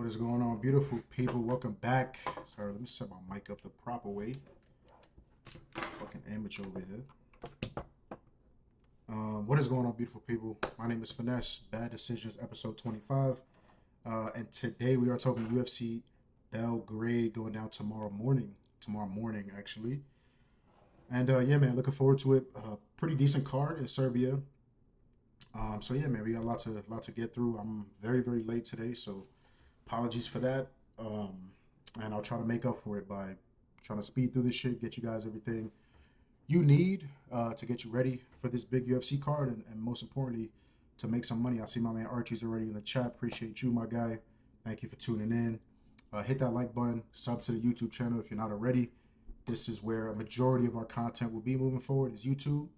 What is going on, beautiful people? Welcome back. Sorry, let me set my mic up the proper way. Fucking amateur over here. What is going on, beautiful people? My name is Finesse. Bad Decisions, episode 25. And today we are talking UFC Belgrade going down tomorrow morning. Tomorrow morning, actually. And yeah, man, looking forward to it. Pretty decent card in Serbia. So yeah, man, we got a lot to get through. I'm very, very late today, so apologies for that. And I'll try to make up for it by trying to speed through this shit, get you guys everything you need to get you ready for this big UFC card, and most importantly, to make some money. I see my man Archie's already in the chat. Appreciate you, my guy. Thank you for tuning in. Hit that like button, sub to the YouTube channel if you're not already. This is where a majority of our content will be moving forward, is YouTube.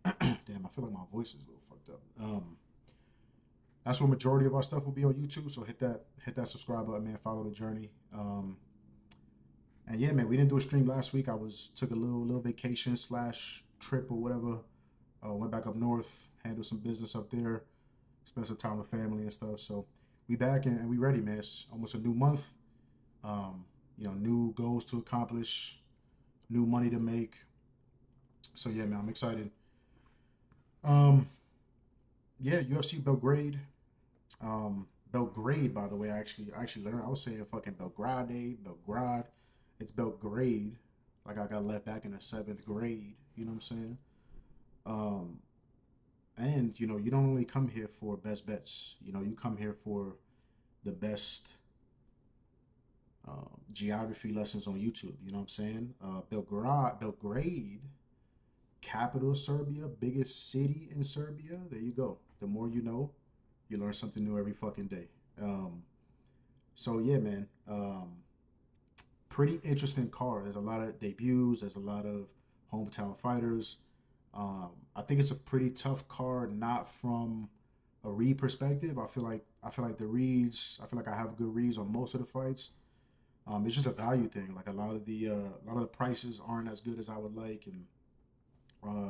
Damn, I feel like my voice is a little fucked up. That's where majority of our stuff will be on YouTube. So hit that subscribe button, man. Follow the journey. And yeah, man, we didn't do a stream last week. I took a little vacation / trip or whatever. Went back up north, handled some business up there, spent some time with family and stuff. So we back and we ready, man. It's almost a new month. New goals to accomplish, new money to make. So yeah, man, I'm excited. Yeah, UFC Belgrade. Belgrade, by the way, I actually learned. I was saying fucking Belgrade. It's Belgrade. Like I got left back in the 7th grade. You know what I'm saying? And you don't only come here for best bets. You come here for the best geography lessons on YouTube. You know what I'm saying? Belgrade, capital of Serbia, biggest city in Serbia. There you go. The more you know, you learn something new every fucking day. So yeah, man. Pretty interesting card. There's a lot of debuts. There's a lot of hometown fighters. I think it's a pretty tough card, not from a read perspective. I feel like the reads. I feel like I have good reads on most of the fights. It's just a value thing. Like a lot of the prices aren't as good as I would like, and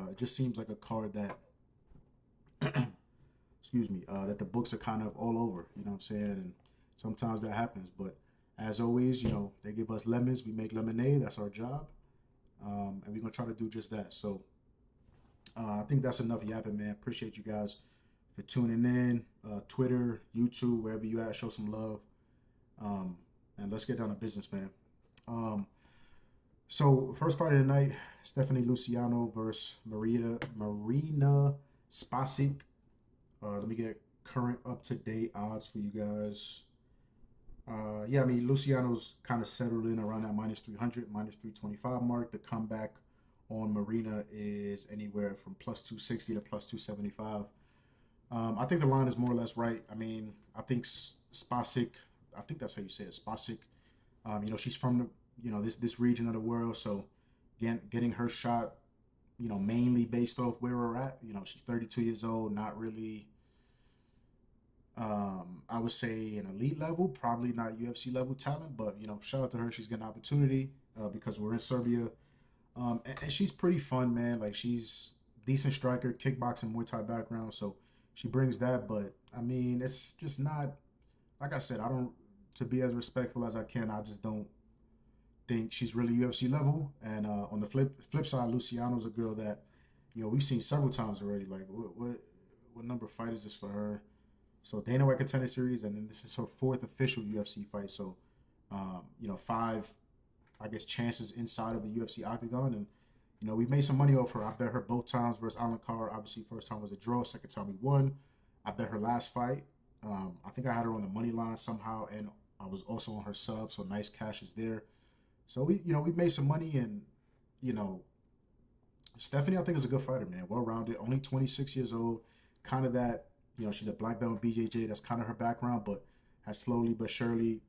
it just seems like a card that excuse me, that the books are kind of all over, you know what I'm saying? And sometimes that happens, but as always, they give us lemons, we make lemonade, that's our job. And we're going to try to do just that. So I think that's enough yapping, man. Appreciate you guys for tuning in, Twitter, YouTube, wherever you at, show some love. And let's get down to business, man. So first fight of the night, Stephanie Luciano versus Marina Spasic. Let me get current up-to-date odds for you guys. Yeah, I mean, Luciano's kind of settled in around that minus 300, minus 325 mark. The comeback on Marina is anywhere from plus 260 to plus 275. I think the line is more or less right. I mean, I think Spasic, I think that's how you say it, Spasic. She's from this region of the world, so getting her shot, mainly based off where we're at. She's 32 years old, not really. I would say an elite level, probably not UFC level talent, but shout out to her. She's getting an opportunity because we're in Serbia, and she's pretty fun, man. Like she's decent striker, kickboxing, Muay Thai background, so she brings that. But I mean, it's just not like I said. I don't to be as respectful as I can. I just don't think she's really UFC level. And on the flip side, Luciano's a girl that we've seen several times already. Like what number fight is this for her? So Dana White Contender Series, and then this is her 4th official UFC fight. So, 5, I guess, chances inside of the UFC octagon, and we've made some money off her. I bet her both times versus Alan Carr. Obviously, first time was a draw. Second time we won. I bet her last fight. I think I had her on the money line somehow, and I was also on her sub. So nice cash is there. So we've made some money, and Stephanie, I think, is a good fighter, man. Well rounded, only 26 years old, kind of that. She's a black belt in BJJ. That's kind of her background, but has slowly but surely,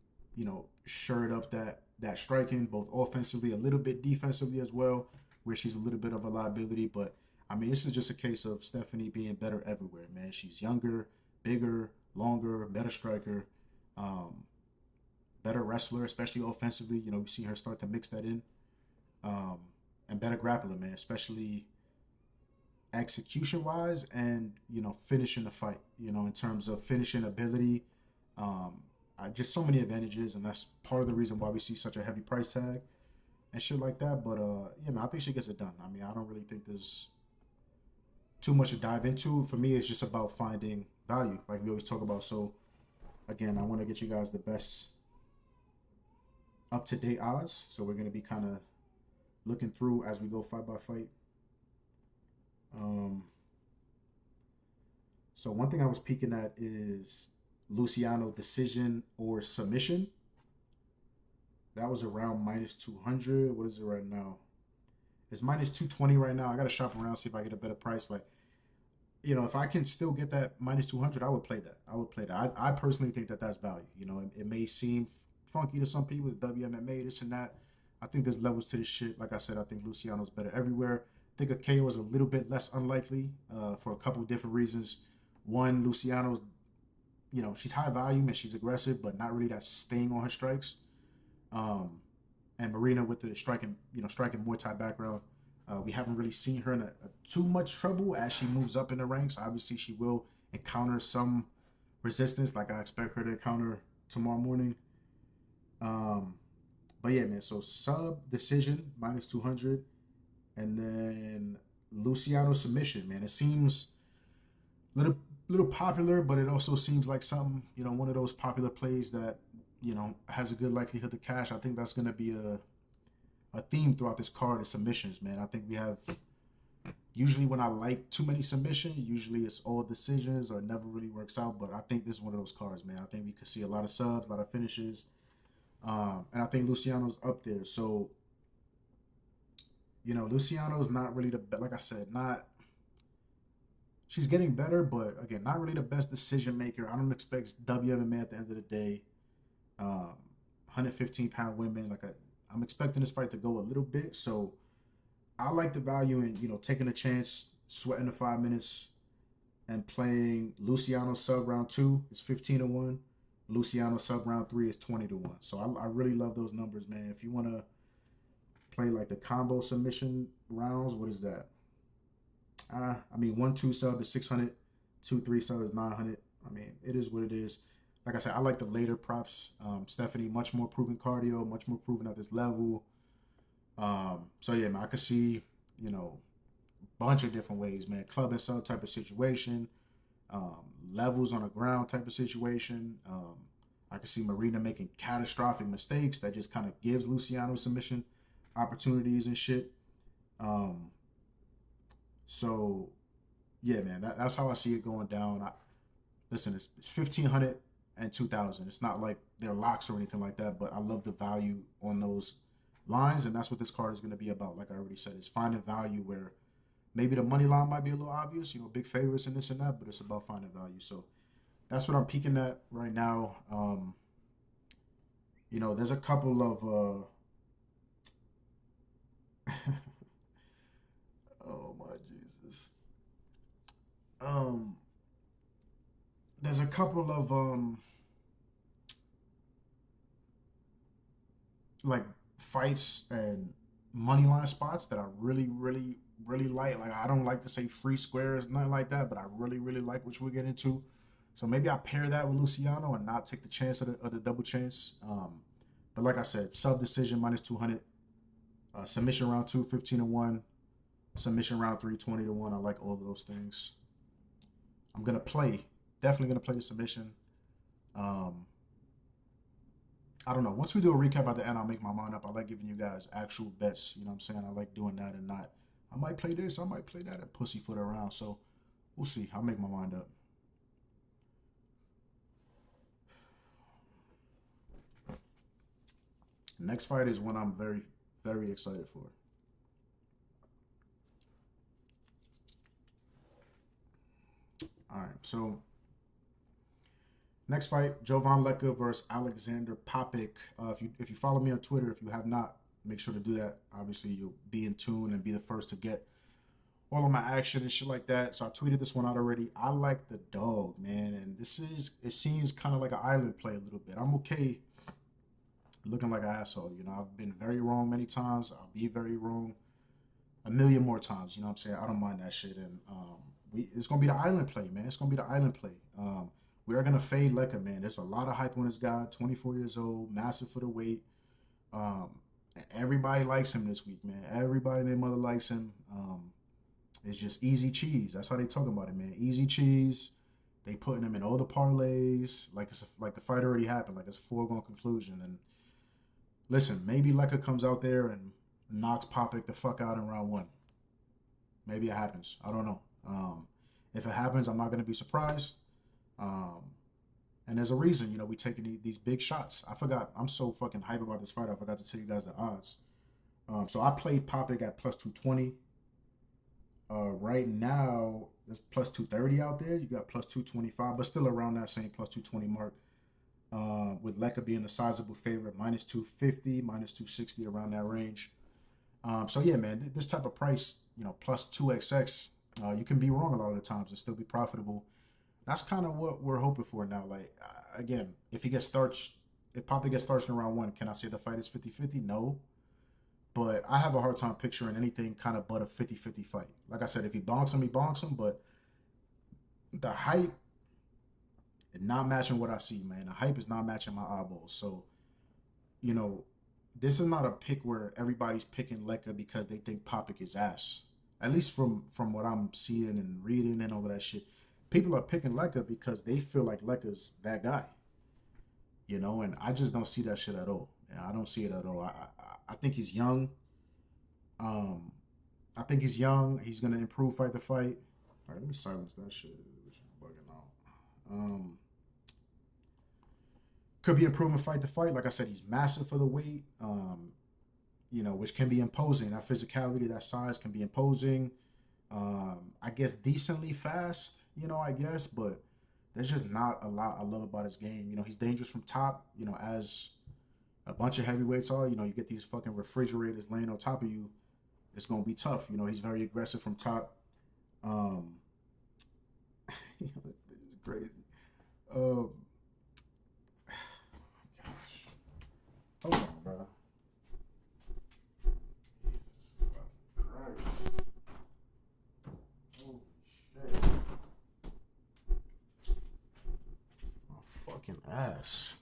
shored up that striking, both offensively, a little bit defensively as well, where she's a little bit of a liability. But I mean, this is just a case of Stephanie being better everywhere, man. She's younger, bigger, longer, better striker, better wrestler, especially offensively. We've seen her start to mix that in, and better grappler, man, especially execution wise and finishing the fight, in terms of finishing ability, just so many advantages, and that's part of the reason why we see such a heavy price tag and shit like that. But yeah, man, I think she gets it done. I mean, I don't really think there's too much to dive into. For me, it's just about finding value, like we always talk about. So again, I want to get you guys the best up to date odds. So we're gonna be kind of looking through as we go fight by fight. Um, so one thing I was peeking at is Luciano decision or submission. That was around minus 200. What is it right now? It's minus 220 right now. I gotta shop around, see if I get a better price. Like, if I can still get that minus 200, I would play that. I would play that. I personally think that that's value. It may seem funky to some people, it's WMMA, this and that. I think there's levels to this shit. Like I said, I think Luciano's better everywhere. I think a KO is a little bit less unlikely for a couple of different reasons. One, Luciano's, she's high volume and she's aggressive, but not really that sting on her strikes. Um, and Marina with the striking Muay Thai background, we haven't really seen her in too much trouble as she moves up in the ranks. Obviously, she will encounter some resistance, like I expect her to encounter tomorrow morning. Um, but yeah, man. So sub decision minus 200, and then Luciano submission. Man, it seems little little popular, but it also seems like some one of those popular plays that has a good likelihood to cash. I think that's gonna be a theme throughout this card is submissions, man. I think we have usually when I like too many submissions, usually it's all decisions or it never really works out. But I think this is one of those cards, man. I think we could see a lot of subs, a lot of finishes, and I think Luciano's up there. So Luciano's not really like I said, not. She's getting better, but again, not really the best decision maker. I don't expect WMMA at the end of the day. 115-pound women, I'm expecting this fight to go a little bit. So I like the value in taking a chance, sweating the 5 minutes, and playing Luciano sub round 2 is 15-1. Luciano sub round 3 is 20-1. So I really love those numbers, man. If you want to play like the combo submission rounds, what is that? I mean, 1-2 sub is 600, 2-3 sub is 900. I mean, it is what it is. Like I said, I like the later props. Stephanie, much more proven cardio, much more proven at this level. So yeah, man, I could see, bunch of different ways, man. Club and sub type of situation, levels on the ground type of situation. I could see Marina making catastrophic mistakes that just kind of gives Luciano submission opportunities and shit. So yeah, man, that's how I see it going down. Listen, it's 1,500 and 2,000. It's not like they're locks or anything like that, but I love the value on those lines, and that's what this card is going to be about. Like I already said, it's finding value where maybe the money line might be a little obvious, big favorites and this and that, but it's about finding value. So that's what I'm peeking at right now. There's a couple of oh my Jesus. Um, there's a couple of like fights and money line spots that I really, really, really like. Like I don't like to say free squares, nothing like that, but I really, really like what we'll get into. So maybe I pair that with Luciano and not take the chance of the double chance. But like I said, sub decision minus 200, submission round 2, 15-1, submission round 3, 20-1. I like all of those things. I'm gonna definitely gonna play the submission. Um, I don't know. Once we do a recap at the end, I'll make my mind up. I like giving you guys actual bets. You know what I'm saying? I like doing that and not. I might play this. I might play that and pussyfoot around. So we'll see. I'll make my mind up. Next fight is one I'm very, very excited for. All right. So next fight, Jovan Leka versus Alexander Popik. If you follow me on Twitter, if you have not, make sure to do that. Obviously, you'll be in tune and be the first to get all of my action and shit like that. So I tweeted this one out already. I like the dog, man, and it seems kind of like an island play a little bit. I'm okay looking like an asshole. I've been very wrong many times. I'll be very wrong a million more times. You know what I'm saying? I don't mind that shit. And it's gonna be the island play, man. It's gonna be the island play. We are gonna fade Lecca, man. There's a lot of hype on this guy. 24 years old, massive for the weight. Um, Everybody likes him this week, man. Everybody and their mother likes him. It's just easy cheese. That's how they talk about it, man. Easy cheese. They putting him in all the parlays, like like the fight already happened, like it's a foregone conclusion. And listen, maybe Lecca comes out there and knocks Popik the fuck out in round one. Maybe it happens. I don't know. If it happens, I'm not gonna be surprised. Um, and there's a reason, we taking these big shots. I forgot. I'm so fucking hype about this fight. I forgot to tell you guys the odds. So I played Popik at plus 220. Right now, there's plus 230 out there. You got plus 225, but still around that same plus 220 mark. With Lecca being a sizable favorite, minus 250, minus 260, around that range. So yeah, man, this type of price, plus 2xx, you can be wrong a lot of the times and still be profitable. That's kind of what we're hoping for now. Like, again, if Papa gets starched in round one, can I say the fight is 50-50? No. But I have a hard time picturing anything kind of but a 50-50 fight. Like I said, if he bonks him, he bonks him. But the hype is not matching what I see, man. The hype is not matching my eyeballs. So, you know, this is not a pick where everybody's picking Lecca because they think Popik is ass. At least from what I'm seeing and reading and all of that shit. People are picking Lecca because they feel like Lecca's that guy. And I just don't see that shit at all. Yeah, I don't see it at all. I think he's young. Um, I think he's young. He's gonna improve fight to fight. All right, let me silence that shit. It's bugging out. Could be improving fight to fight. Like I said, he's massive for the weight. Which can be imposing. That physicality, that size can be imposing. I guess decently fast. I guess, but there's just not a lot I love about his game. He's dangerous from top. As a bunch of heavyweights are. You get these fucking refrigerators laying on top of you. It's gonna be tough. He's very aggressive from top. Um, it's crazy. Um, gosh, hold on, bro. Christ. Holy shit. My fucking ass.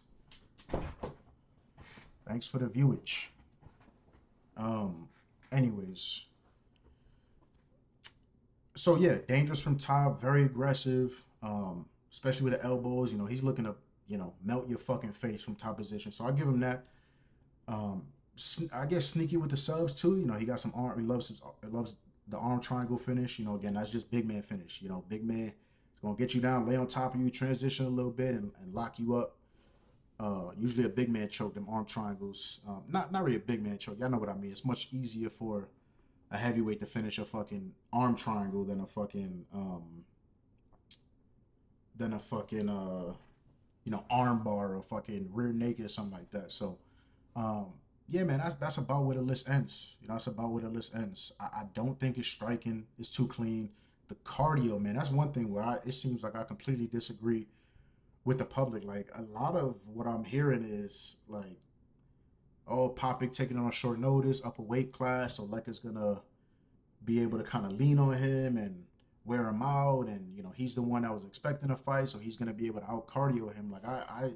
Thanks for the viewage. Anyways. So yeah, dangerous from top, very aggressive, especially with the elbows. He's looking to, melt your fucking face from top position. So I give him that. Um, I guess sneaky with the subs too. He got some arm. He loves the arm triangle finish. Again, that's just big man finish. Big man is gonna get you down, lay on top of you, transition a little bit, and lock you up. Usually a big man choke, them arm triangles. Not really a big man choke. Y'all know what I mean. It's much easier for a heavyweight to finish a fucking arm triangle than a fucking arm bar or fucking rear naked or something like that. So um yeah, man, that's about where the list ends. That's about where the list ends. I don't think it's striking. It's too clean. The cardio, man, that's one thing where it seems like I completely disagree with the public. Like a lot of what I'm hearing is like, oh, Popik taking it on short notice, up a weight class, so Lecca's gonna be able to kind of lean on him and wear him out, and he's the one that was expecting a fight, so he's gonna be able to out cardio him. Like I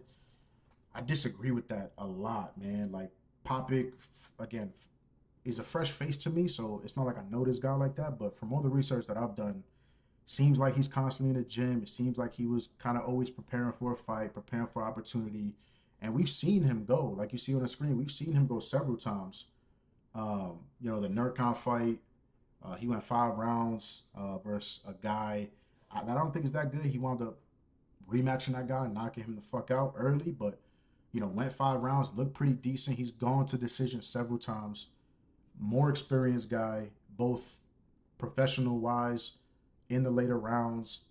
disagree with that a lot, man. Like Popik, again, is a fresh face to me, so it's not like I know this guy like that. But from all the research that I've done, seems like he's constantly in the gym. It seems like he was kind of always preparing for a fight, preparing for opportunity. And we've seen him go, like you see on the screen, we've seen him go several times. The Nurkon fight, he went 5 rounds versus a guy that I don't think is that good. He wound up rematching that guy, knocking him the fuck out early, but, went 5 rounds, looked pretty decent. He's gone to decision several times. More experienced guy, both professional wise, in the later rounds,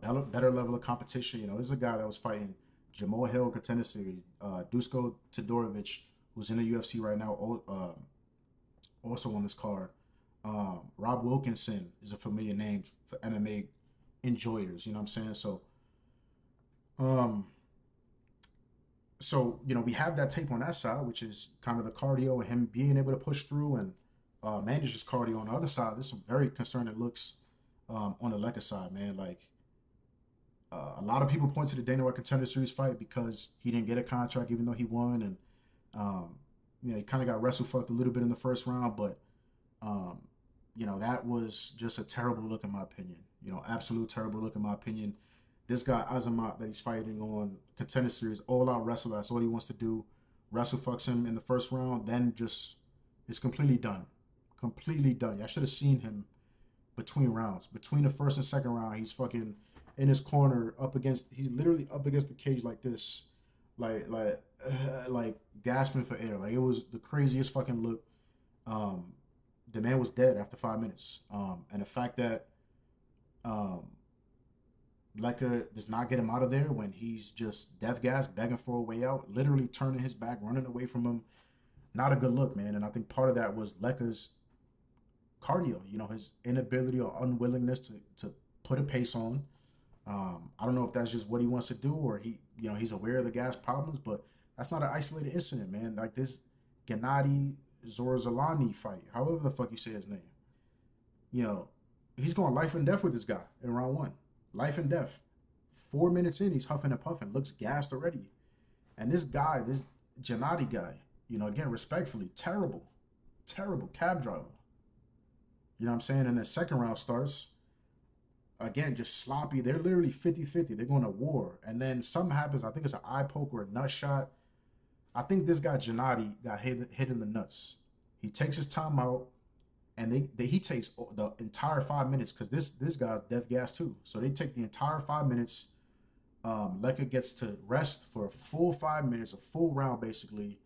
better level of competition. This is a guy that was fighting Jamal Hill, Contender Series, Dusko Todorovic, who's in the UFC right now, also on this card. Rob Wilkinson is a familiar name for MMA enjoyers. You know what I'm saying? So we have that tape on that side, which is kind of the cardio and him being able to push through and manage his cardio. On the other side, there's some very concerning looks on the Lecca side, man. Like A lot of people point to the Dana White Contender Series fight because he didn't get a contract even though he won, and um, he kind of got wrestle fucked a little bit in the first round, but um, that was just a terrible look in my opinion. Absolute terrible look in my opinion. This guy Azamat that he's fighting on Contender Series, all out wrestler. That's all he wants to do. Wrestle fucks him in the first round, then just is completely done. Completely done. I should have seen him between rounds. Between the first and second round, he's fucking in his corner he's literally up against the cage like this. Like gasping for air. Like it was the craziest fucking look. Um, the man was dead after 5 minutes. And the fact that um, Leka does not get him out of there when he's just death gas, begging for a way out, literally turning his back, running away from him. Not a good look, man. And I think part of that was Leka's cardio, his inability or unwillingness to put a pace on. I don't know if that's just what he wants to do or he's aware of the gas problems, but that's not an isolated incident, man. Like this Gennady Zorzalani fight, however the fuck you say his name, you know, he's going life and death with this guy in round one. Life and death. 4 minutes in, he's huffing and puffing, looks gassed already. And this guy, this Gennady guy, again, respectfully, terrible, terrible cab driver. You know what I'm saying? And then second round starts, again, just sloppy. They're literally 50-50. They're going to war. And then something happens. I think it's an eye poke or a nut shot. I think this guy, Gennady, got hit in the nuts. He takes his time out, and he takes the entire 5 minutes because this guy's death gas too. So they take the entire 5 minutes. Leka gets to rest for a full 5 minutes, a full round basically,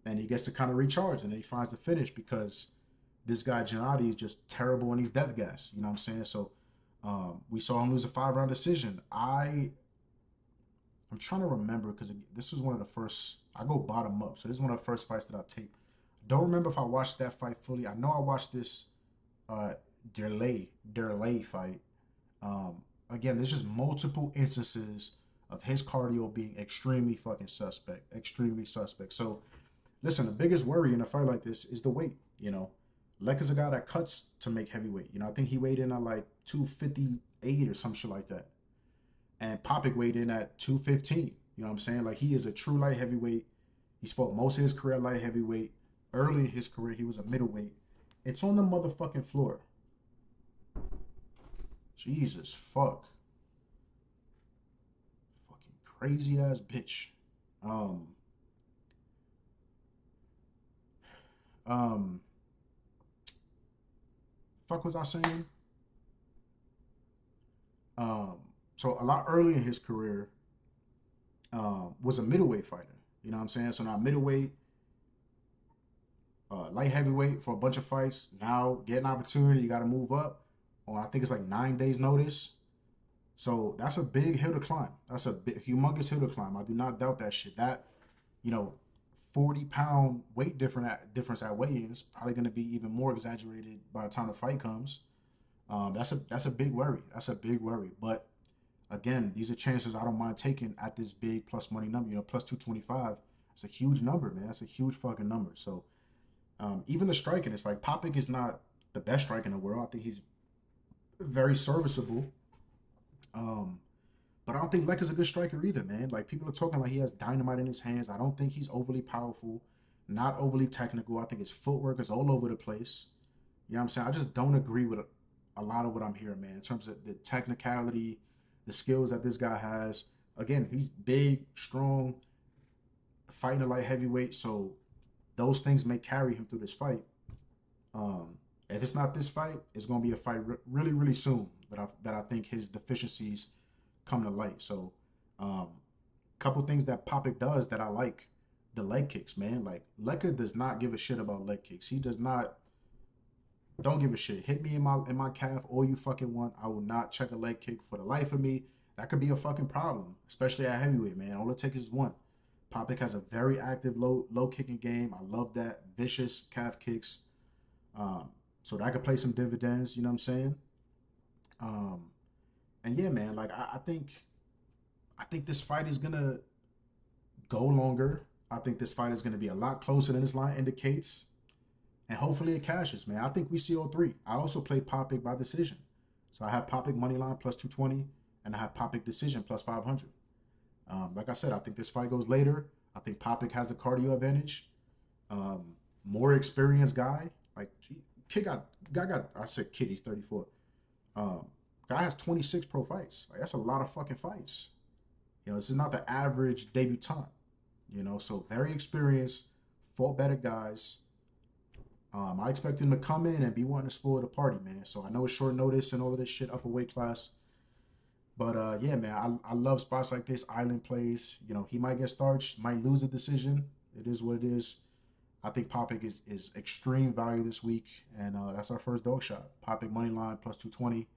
and he gets to kind of recharge, and then he finds the finish because this guy Gennady is just terrible and he's death gas. You know what I'm saying? So we saw him lose a 5-round decision. I'm trying to remember because this was one of the first. I go bottom up, so this is one of the first fights that I taped. Don't remember if I watched that fight fully. I know I watched this Derlay fight. Again, there's just multiple instances of his cardio being extremely fucking suspect, extremely suspect. So, listen, the biggest worry in a fight like this is the weight. Leka's a guy that cuts to make heavyweight. I think he weighed in at like 258 or some shit like that. And Popik weighed in at 215. You know what I'm saying? Like, he is a true light heavyweight. He's fought most of his career light heavyweight. Early in his career, he was a middleweight. It's on the motherfucking floor. Jesus fuck. Fucking crazy ass bitch. Um, um, fuck was I saying? Um, so a lot early in his career, was a middleweight fighter. You know what I'm saying? So now middleweight, light heavyweight for a bunch of fights. Now get an opportunity, you got to move up on I think it's like 9 days notice. So that's a big hill to climb. That's a big, humongous hill to climb. I do not doubt that shit. That you know, 40-pound weight difference at weigh-ins probably going to be even more exaggerated by the time the fight comes. That's a big worry. That's a big worry. But again, these are chances I don't mind taking at this big plus money number. Plus 225. It's a huge number, man. That's a huge fucking number. So even the striking, it's like Popik is not the best striker in the world. I think he's very serviceable. Um, but I don't think Leka's a good striker either, man. Like people are talking like he has dynamite in his hands. I don't think he's overly powerful, not overly technical. I think his footwork is all over the place. You know what I'm saying? I just don't agree with a lot of what I'm hearing, man, in terms of the technicality, the skills that this guy has. Again, he's big, strong, fighting a light heavyweight, so those things may carry him through this fight. If it's not this fight, it's going to be a fight really, really soon that I think his deficiencies come to light. So, couple things that Popik does that I like, the leg kicks, man. Like Leka does not give a shit about leg kicks. He does not. Don't give a shit. Hit me in my calf all you fucking want. I will not check a leg kick for the life of me. That could be a fucking problem, especially at heavyweight, man. All it takes is one. Popik has a very active low kicking game. I love that. Vicious calf kicks. So that could play some dividends, you know what I'm saying? Um, and yeah, man, like I think this fight is gonna go longer. I think this fight is gonna be a lot closer than this line indicates. And hopefully it cashes, man. I think we see all three. I also play Popik by decision. So I have Popik money line plus 220. and I have Popik decision plus 500. Like I said, I think this fight goes later. I think Popik has the cardio advantage. Um, More experienced guy. Like kid got guy got. I said kid. He's 34. Um, Guy has 26 pro fights. Like that's a lot of fucking fights. This is not the average debutant. So very experienced, fought better guys. I expect him to come in and be wanting to spoil the party, man. So I know it's short notice and all of this shit, upper weight class. But yeah, man, I love spots like this, island plays. He might get starched, might lose a decision. It is what it is. I think Popik is extreme value this week, and that's our first dog shot. Popik money line plus 220,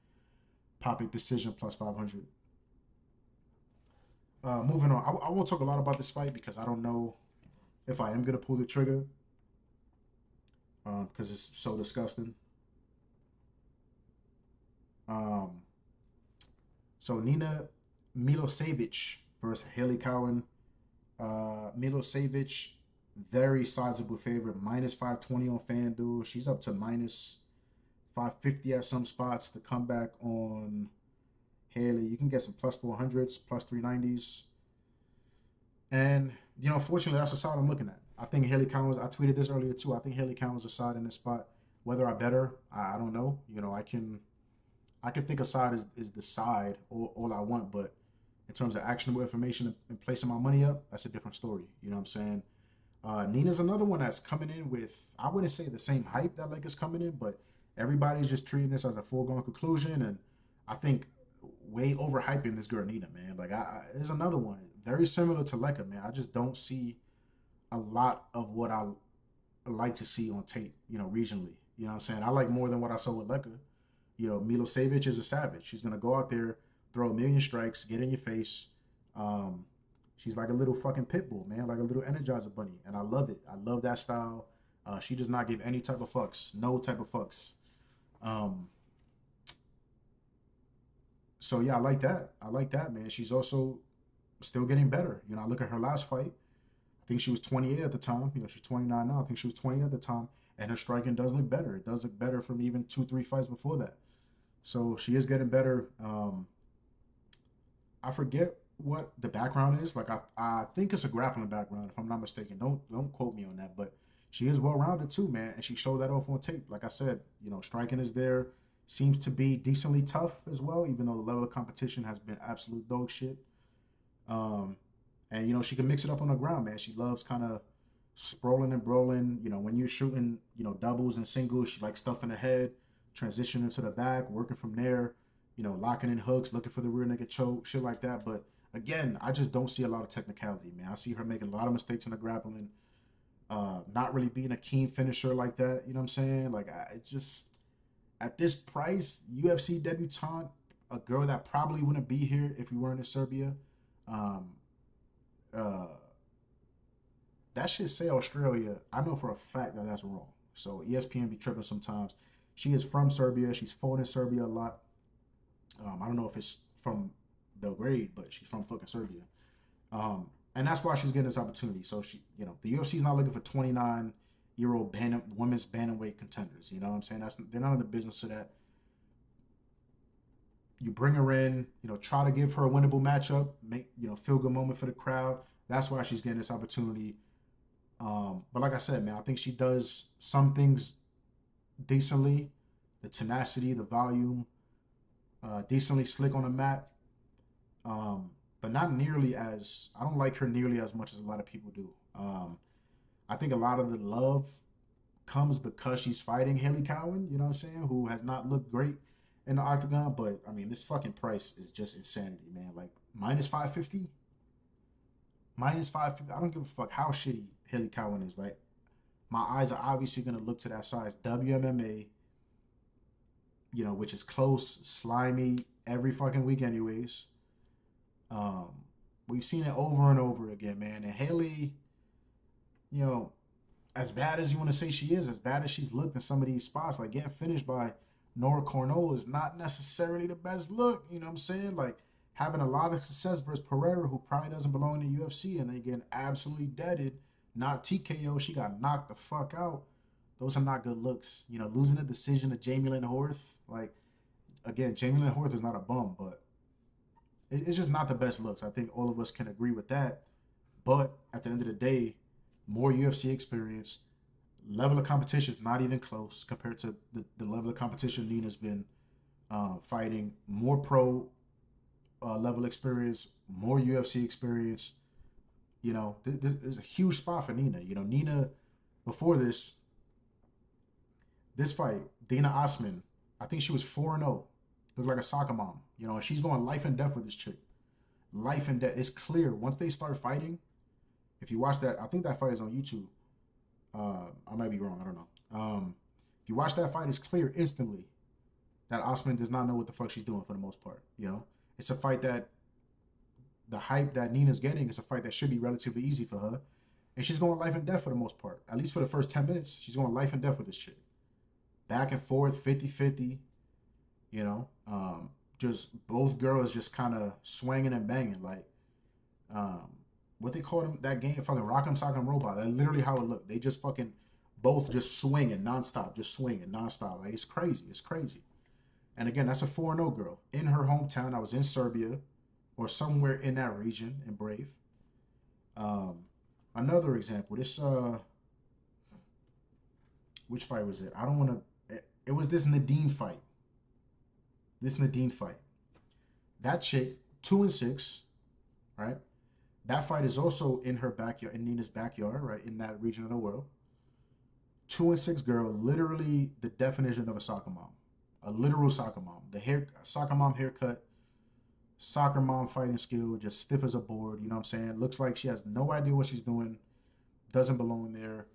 Popik decision plus 500. Moving on, I won't talk a lot about this fight because I don't know if I am gonna pull the trigger because it's so disgusting. Um, so Nina Milosevic versus Haley Cowan. Milosevic, very sizable favorite, minus 520 on FanDuel. She's up to minus 550 at some spots. The comeback on Haley, you can get some plus 400s, plus 390s. And, fortunately, that's the side I'm looking at. I think Haley Collins, I tweeted this earlier too. I think Haley Collins is a side in this spot. Whether I bet her, I don't know. I can think a side is the side all I want, but in terms of actionable information and placing my money up, that's a different story. You know what I'm saying? Nina's another one that's coming in with, I wouldn't say the same hype that Leg is coming in, but everybody's just treating this as a foregone conclusion. And I think way overhyping this girl Nina, man. Like, there's another one very similar to Leka, man. I just don't see a lot of what I like to see on tape, regionally. You know what I'm saying? I like more than what I saw with Leka. Milosevic is a savage. She's gonna go out there, throw a million strikes, get in your face. She's like a little fucking pit bull, man, like a little Energizer bunny, and I love it. I love that style. She does not give any type of fucks, no type of fucks. Um, so yeah, I like that. I like that, man. She's also still getting better. I look at her last fight. I think she was 28 at the time. She's 29 now. I think she was 20 at the time, and her striking does look better. It does look better from even 2, 3 fights before that. So she is getting better. I forget what the background is. Like I think it's a grappling background, if I'm not mistaken. Don't quote me on that, but she is well rounded too, man, and she showed that off on tape. Like I said, striking is there. Seems to be decently tough as well, even though the level of competition has been absolute dog shit. Um, and she can mix it up on the ground, man. She loves kind of sprawling and brawling. When you're shooting, doubles and singles, she likes stuff in the head, transitioning to the back, working from there. Locking in hooks, looking for the rear naked choke, shit like that. But again, I just don't see a lot of technicality, man. I see her making a lot of mistakes in the grappling, not really being a keen finisher like that. You know what I'm saying? Like, I just, at this price, UFC debutante, a girl that probably wouldn't be here if we weren't in Serbia. Um, uh, that should say Australia. I know for a fact that that's wrong. So ESPN be tripping sometimes. She is from Serbia. She's fought in Serbia a lot. I don't know if it's from Belgrade, but she's from fucking Serbia. And that's why she's getting this opportunity. So the UFC's not looking for 29-year-old women's bantamweight contenders. You know what I'm saying? They're not in the business of that. You bring her in, try to give her a winnable matchup, make feel good moment for the crowd. That's why she's getting this opportunity. But like I said, man, I think she does some things decently. The tenacity, the volume, decently slick on the mat. But not nearly as, I don't like her nearly as much as a lot of people do. I think a lot of the love comes because she's fighting Haley Cowan, you know what I'm saying, who has not looked great in the octagon. But I mean, this fucking price is just insanity, man. Like minus 550, minus 550. I don't give a fuck how shitty Haley Cowan is. Like, my eyes are obviously gonna look to that size WMMA, which is close, slimy every fucking week, anyways. Um, we've seen it over and over again, man. And Haley, as bad as you want to say she is, as bad as she's looked in some of these spots, like getting finished by Nora Cornell is not necessarily the best look. You know what I'm saying? Like having a lot of success versus Pereira, who probably doesn't belong in the UFC, and then getting absolutely deaded, not TKO. She got knocked the fuck out. Those are not good looks. Losing a decision to Jamie Lynn Horth. Like, again, Jamie Lynn Horth is not a bum, but It's just not the best looks. I think all of us can agree with that. But at the end of the day, more UFC experience, level of competition is not even close compared to the level of competition Nina's been fighting. More pro level experience, more UFC experience. You know, this is a huge spot for Nina. You know, Nina before this fight, Dana Osman, I think she was 4-0. Looked like a soccer mom. You know, and she's going life and death with this chick. Life and death. It's clear. Once they start fighting, if you watch that, I think that fight is on YouTube. I might be wrong. I don't know. If you watch that fight, it's clear instantly that Osman does not know what the fuck she's doing for the most part. You know, it's a fight that the hype that Nina's getting is a fight that should be relatively easy for her. And she's going life and death for the most part. At least for the first 10 minutes, she's going life and death with this chick. Back and forth, 50-50, you know. Just both girls just kind of swinging and banging. Like, what they call them, that game, fucking Rock'em Sock'em Robot. That's literally how it looked. They just fucking both just swinging nonstop, just swinging nonstop. Like, it's crazy. It's crazy. And again, that's a 4-0 girl. In her hometown, I was in Serbia or somewhere in that region in Brave. Another example, this which fight was it? I don't want to. It was this Nadine fight. This Nadine fight. That chick, 2-6, right? That fight is also in her backyard, in Nina's backyard, right, in that region of the world. 2-6 girl, literally the definition of a soccer mom, a literal soccer mom. The hair, soccer mom haircut, soccer mom fighting skill, just stiff as a board. You know what I'm saying? Looks like she has no idea what she's doing, doesn't belong there,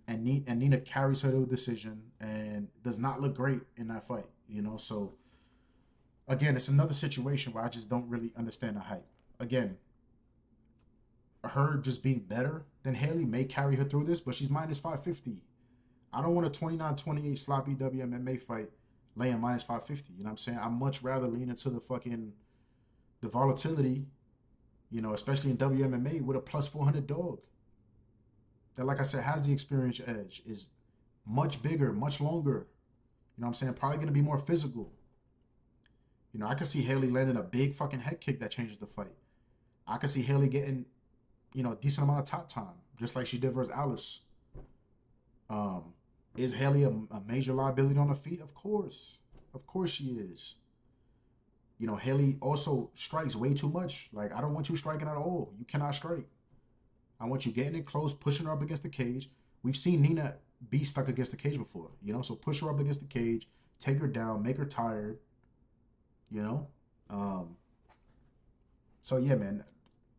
and Nina carries her to a decision and does not look great in that fight. You know, so again, it's another situation where I just don't really understand the hype. Again, her just being better than Haley may carry her through this, but she's minus 550. I don't want a 29-28 sloppy WMMA fight laying minus 550. You know what I'm saying? I'd much rather lean into the volatility, you know, especially in WMMA with a plus 400 dog. That, like I said, has the experience edge, is much bigger, much longer. You know what I'm saying? Probably going to be more physical. You know, I could see Haley landing a big fucking head kick that changes the fight. I could see Haley getting, you know, a decent amount of top time, just like she did versus Alice. Is Haley a major liability on the feet? Of course. Of course she is. You know, Haley also strikes way too much. Like, I don't want you striking at all. You cannot strike. I want you getting in close, pushing her up against the cage. We've seen Nina be stuck against the cage before, you know? So push her up against the cage, take her down, make her tired, you know? So, yeah, man.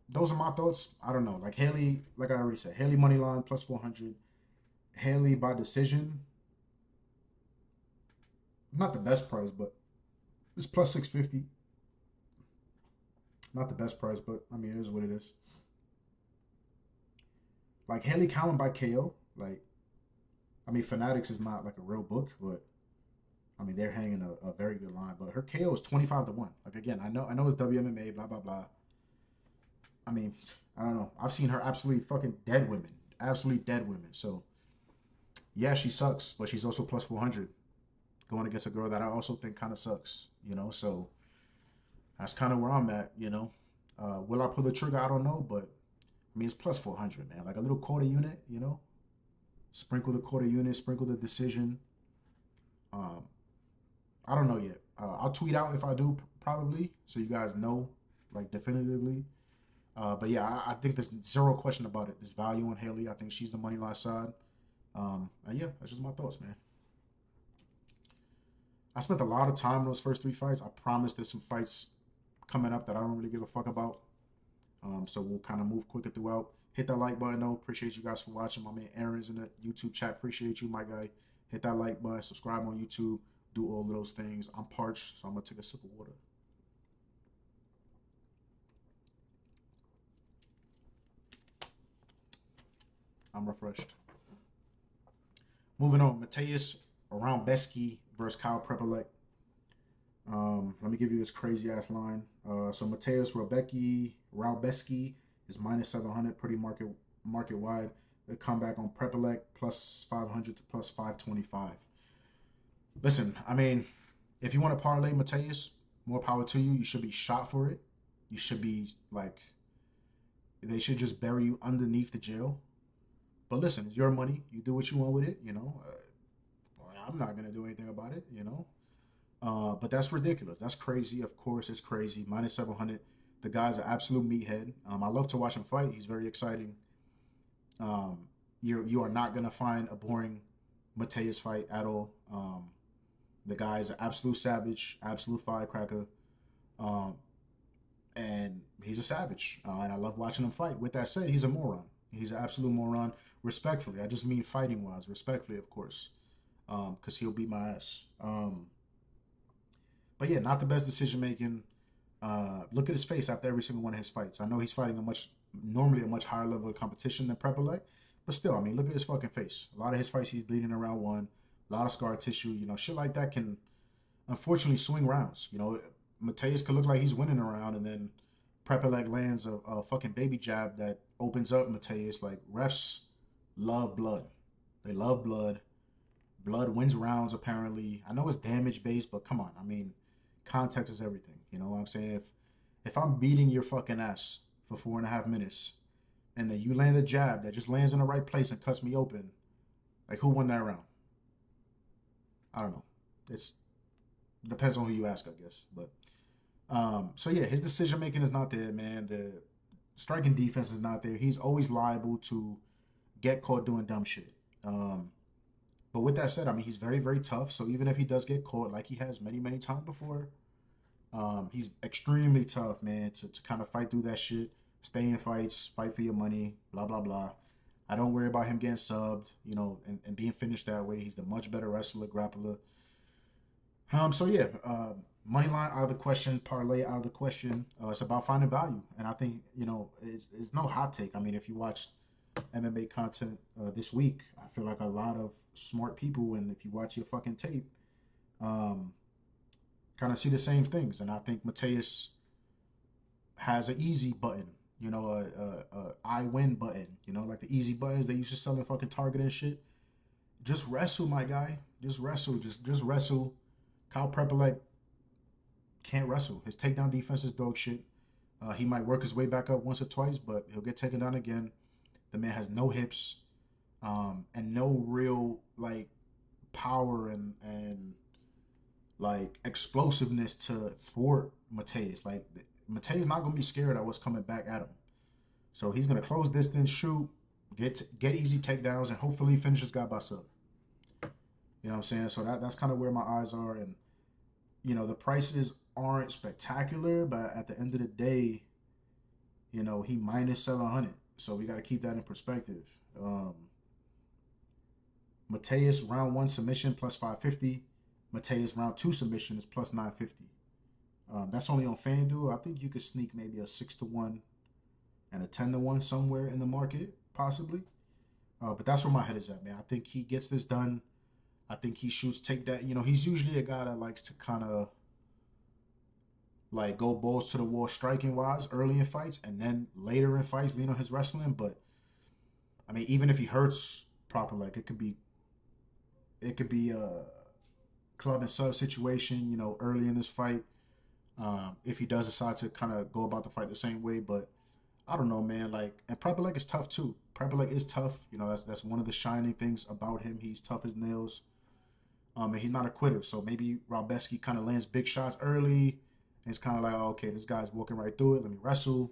Those are my thoughts. I don't know. Like, Haley, like I already said, Haley money line plus 400. Haley by decision. Not the best price, but it's plus 650. Not the best price, but I mean, it is what it is. Like, Haley Cowan by KO. Like, I mean, Fanatics is not like a real book, but I mean, they're hanging a very good line. But her KO is 25-1. Like, again, I know it's WMMA, blah, blah, blah. I mean, I don't know. I've seen her absolutely fucking dead women. Absolutely dead women. So, yeah, she sucks, but she's also plus 400 going against a girl that I also think kind of sucks, you know? So, that's kind of where I'm at, you know? Will I pull the trigger? I don't know, but I mean, it's plus 400, man. Like a little quarter unit, you know? Sprinkle the quarter unit, sprinkle the decision. Um, I don't know yet. I'll tweet out if I do, probably, so you guys know, like, definitively. But yeah, I think there's zero question about it. There's value on Haley. I think she's the money line side. And yeah, that's just my thoughts, man. I spent a lot of time on those first three fights. I promise there's some fights coming up that I don't really give a fuck about. So we'll kind of move quicker throughout. Hit that like button though. Appreciate you guys for watching. My man Aaron's in the YouTube chat. Appreciate you, my guy. Hit that like button. Subscribe on YouTube. Do all of those things. I'm parched, so I'm gonna take a sip of water. I'm refreshed. Moving on, Mateus Roundbeski versus Kyle Prepelec. Let me give you this crazy ass line. So Mateus Roundbeski is minus 700, pretty market wide. The comeback on Prepelec plus 500 to plus 525. Listen, I mean, if you want to parlay Mateus, more power to you. You should be shot for it. You should be like, they should just bury you underneath the jail. But listen, it's your money. You do what you want with it. I'm not gonna do anything about it. But that's ridiculous. That's crazy. Of course, it's crazy. Minus 700. The guy's an absolute meathead. I love to watch him fight. He's very exciting. Um, you are not gonna find a boring Mateus fight at all. The guy is an absolute savage, absolute firecracker, um, and he's a savage. And I love watching him fight. With that said, he's a moron. He's an absolute moron. Respectfully, I just mean fighting wise. Respectfully, of course, because he'll beat my ass. But yeah, not the best decision making. Look at his face after every single one of his fights. I know he's fighting normally a much higher level of competition than Prepper, but still, I mean, look at his fucking face. A lot of his fights, he's bleeding around one. A lot of scar tissue. Shit like that can unfortunately swing rounds. Mateus could look like he's winning a round, and then Prepper lands a fucking baby jab that opens up Mateus. Like, refs love blood. They love blood. Blood wins rounds, apparently. I know it's damage based, but come on. I mean, context is everything. You know what I'm saying? If I'm beating your fucking ass for 4.5 minutes, and then you land a jab that just lands in the right place and cuts me open, like, who won that round? I don't know. It's depends on who you ask, I guess. But so yeah, his decision making is not there, man. The striking defense is not there. He's always liable to get caught doing dumb shit. Um, but with that said, I mean, he's very, very tough. So even if he does get caught, like he has many, many times before, he's extremely tough, man, to kind of fight through that shit, stay in fights, fight for your money, blah, blah, blah. I don't worry about him getting subbed, and being finished that way. He's the much better wrestler, grappler. So yeah, money line out of the question, parlay out of the question. It's about finding value, and I think it's no hot take. I mean, if you watch MMA content this week, I feel like a lot of smart people, and if you watch your fucking tape, um, kind of see the same things. And I think Mateus has an easy button, a I win button, like the easy buttons they used to sell in fucking Target and shit. Just wrestle, my guy. Just wrestle. Just wrestle. Kyle Prepper can't wrestle. His takedown defense is dog shit. He might work his way back up once or twice, but he'll get taken down again. The man has no hips, and no real power and like explosiveness to thwart Mateus. Like, Mateus not gonna be scared at what's coming back at him. So he's gonna close distance, shoot, get easy takedowns, and hopefully finish this guy by sub. You know what I'm saying? So that's kind of where my eyes are, and the prices aren't spectacular, but at the end of the day, he minus 700. So we got to keep that in perspective. Mateus round one submission plus 550. Mateus round two submission is plus 950. That's only on FanDuel. I think you could sneak maybe a 6-1 and a 10-1 somewhere in the market, possibly. But that's where my head is at, man. I think he gets this done. I think he shoots take that. He's usually a guy that likes to kind of go balls to the wall striking wise early in fights, and then later in fights lean on his wrestling. But I mean, even if he hurts proper, it could be a club and sub situation, early in this fight. If he does decide to kind of go about the fight the same way, but I don't know, man. And Prepper is tough too. Prepper is tough. That's one of the shining things about him. He's tough as nails. And he's not a quitter. So maybe Robesky kind of lands big shots early, and it's kind of like, oh, okay, this guy's walking right through it. Let me wrestle.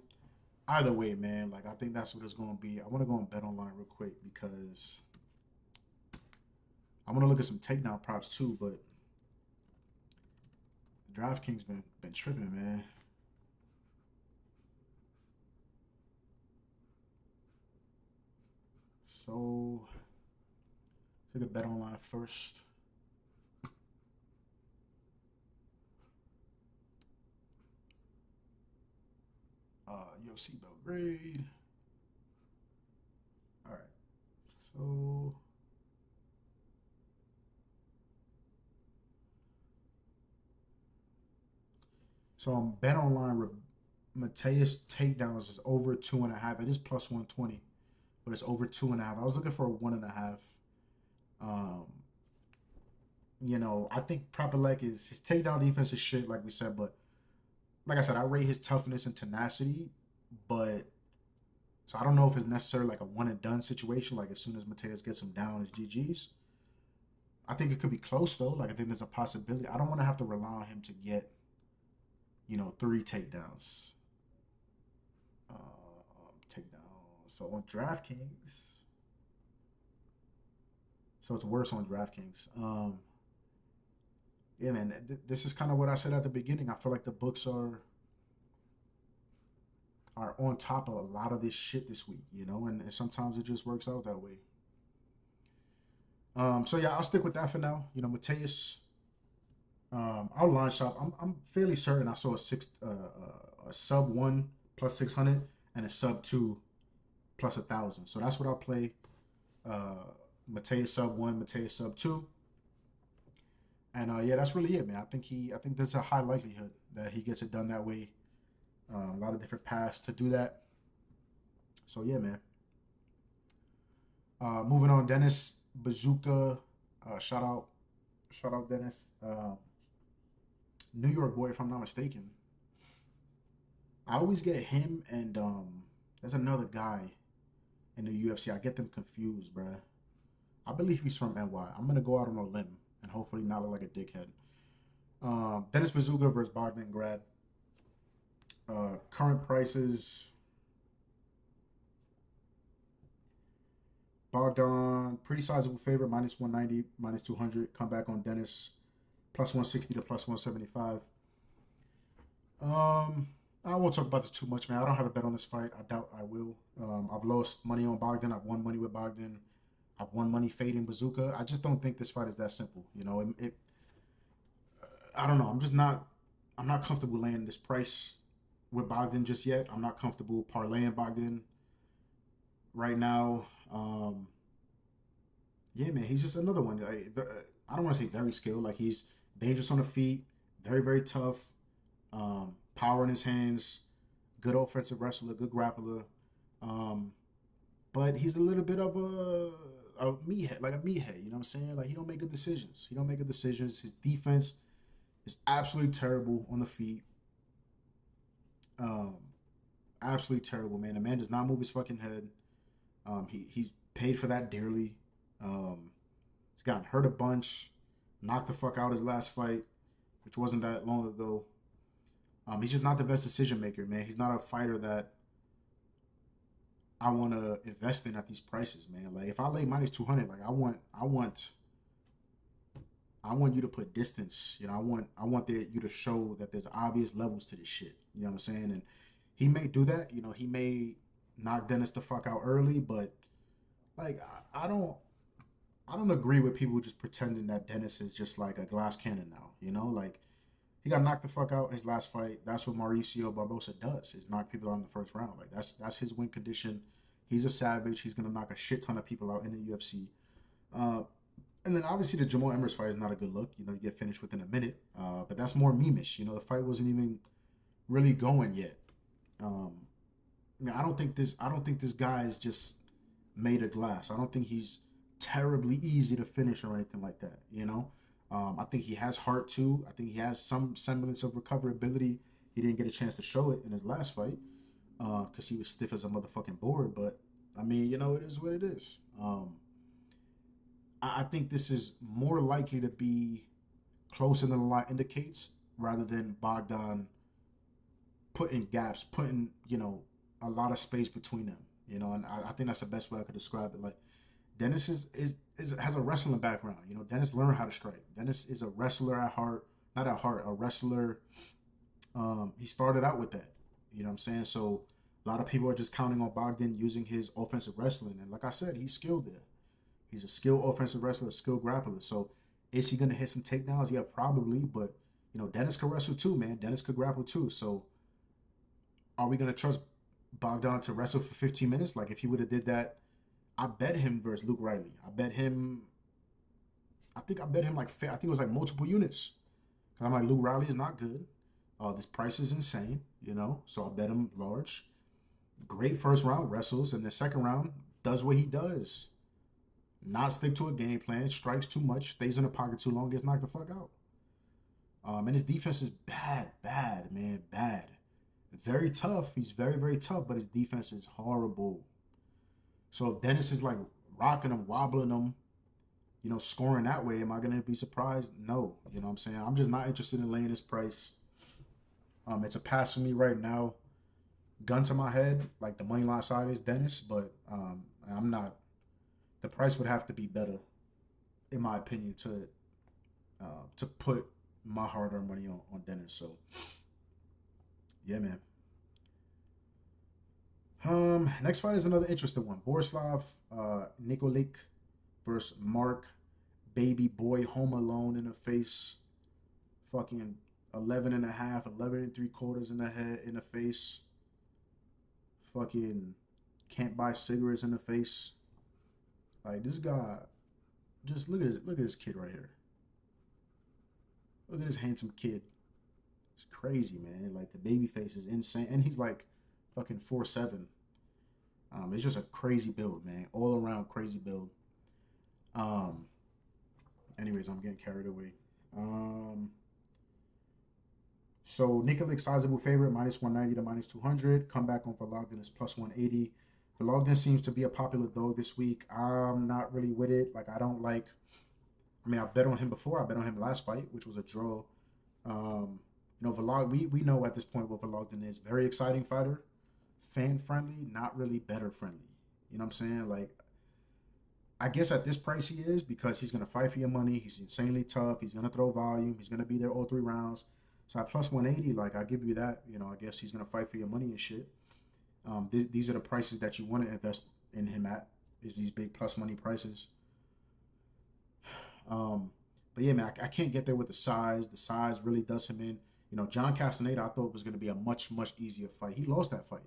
Either way, man, I think that's what it's going to be. I want to go on Bet Online real quick because I want to look at some takedown props too, but DraftKings been tripping, man. So let's look at Bet Online first. UFC Belgrade. All right. So on Bet Online, Mateus takedowns is over 2.5. It is plus 120, but it's over 2.5. I was looking for 1.5. Um, I think Propelek is his takedown defense is shit, like we said, but like I said, I rate his toughness and tenacity, but so I don't know if it's necessarily like a one and done situation. Like as soon as Mateus gets him down, it's GG's. I think it could be close though. Like I think there's a possibility. I don't want to have to rely on him to get, 3 takedowns. Takedown. So on DraftKings, so it's worse on DraftKings. Yeah, man, this is kind of what I said at the beginning. I feel like the books are on top of a lot of this shit this week, and sometimes it just works out that way. So yeah, I'll stick with that for now. Mateus, our line shop. I'm fairly certain I saw a sub one plus 600 and a sub two plus 1,000. So that's what I'll play. Uh, Mateus sub one, Mateus sub two, and yeah, that's really it, man. I think there's a high likelihood that he gets it done that way. A lot of different paths to do that. So yeah, man. Moving on, Dennis Bazooka. Shout out, Dennis. New York boy, if I'm not mistaken. I always get him and there's another guy in the UFC. I get them confused, bruh. I believe he's from NY. I'm gonna go out on a limb and hopefully not look like a dickhead. Dennis Bazooka versus Bogdan Grad. Current prices. Bogdan, pretty sizable favorite, minus 190, minus 200. Come back on Dennis, plus 160 to plus 175. I won't talk about this too much, man. I don't have a bet on this fight. I doubt I will. I've lost money on Bogdan. I've won money with Bogdan. I've won money fading Bazooka. I just don't think this fight is that simple. I don't know. I'm not comfortable laying this price with Bogdan just yet. I'm not comfortable parlaying Bogdan right now. Yeah, man, he's just another one. I don't want to say very skilled. Like he's dangerous on the feet, very very tough. Power in his hands, good offensive wrestler, good grappler. Um, but he's a little bit of a meathead, like a meathead. You know what I'm saying? Like he don't make good decisions. He don't make good decisions. His defense is absolutely terrible on the feet. Um, Absolutely terrible, man. The man does not move his fucking head. He's paid for that dearly. Um, he's gotten hurt a bunch, knocked the fuck out his last fight, which wasn't that long ago. He's just not the best decision maker, man. He's not a fighter that I want to invest in at these prices, man. Like if I lay minus 200, like I want you to put distance. I want you to show that there's obvious levels to this shit. You know what I'm saying? And he may do that. He may knock Dennis the fuck out early, but like I don't agree with people just pretending that Dennis is just like a glass cannon now. Like he got knocked the fuck out his last fight. That's what Mauricio Barbosa does. Is knock people out in the first round. Like that's his win condition. He's a savage. He's gonna knock a shit ton of people out in the UFC. Uh, and then obviously the Jamal Emmers fight is not a good look. You get finished within a minute. But that's more memeish. The fight wasn't even really going yet. Um, I don't think this guy is just made of glass. I don't think he's terribly easy to finish or anything like that. I think he has heart too. I think he has some semblance of recoverability. He didn't get a chance to show it in his last fight because he was stiff as a motherfucking board. But I mean, it is what it is. I think this is more likely to be closer than the line indicates rather than Bogdan putting gaps, putting a lot of space between them. And I think that's the best way I could describe it. Like Dennis has a wrestling background. Dennis learned how to strike. Dennis is a wrestler at heart, not at heart, a wrestler. He started out with that. You know what I'm saying? So a lot of people are just counting on Bogdan using his offensive wrestling, and like I said, he's skilled there. He's a skilled offensive wrestler, a skilled grappler. So is he gonna hit some takedowns? Yeah, probably. But Dennis could wrestle too, man. Dennis could grapple too. So are we gonna trust Bogdan to wrestle for 15 minutes? Like if he would have did that, I bet him versus Luke Riley. I bet him. I bet him like I think it was like multiple units. I'm like Luke Riley is not good. This price is insane, So I bet him large. Great first round wrestles, and the second round does what he does. Not stick to a game plan, strikes too much, stays in the pocket too long, gets knocked the fuck out. And his defense is bad, bad, man, bad. Very tough. He's very, very tough, but his defense is horrible. So if Dennis is like rocking him, wobbling him, scoring that way, am I gonna be surprised? No. You know what I'm saying? I'm just not interested in laying this price. It's a pass for me right now. Gun to my head, like the money line side is Dennis, but I'm not. The price would have to be better, in my opinion, to put my hard-earned money on Dennis. So yeah, man. Next fight is another interesting one. Borislav Nikolic versus Mark Baby Boy Home Alone in the face. Fucking 11 and a half, 11 and three quarters in the head, in the face. Fucking can't buy cigarettes in the face. Like this guy, just look at this kid right here. Look at this handsome kid. It's crazy, man. Like the baby face is insane, and he's like fucking 4'7". It's just a crazy build, man. All around crazy build. Um, Anyways, I'm getting carried away. Um, so Nikolic sizable favorite, minus 190 to minus 200. Comeback on Vologden is plus 180. Vologden seems to be a popular dog this week. I'm not really with it. Like I don't like. I mean, I bet on him before. I bet on him last fight, which was a draw. We know at this point what Vologden is. Very exciting fighter, fan friendly, not really better friendly. You know what I'm saying? Like I guess at this price he is because he's gonna fight for your money. He's insanely tough. He's gonna throw volume. He's gonna be there all 3 rounds. So at plus 180, like I give you that. I guess he's gonna fight for your money and shit. These are the prices that you want to invest in him at. Is these big plus money prices. Um, but yeah, man, I can't get there with the size. The size really does him in. John Castaneda, I thought was going to be a much, much easier fight. He lost that fight,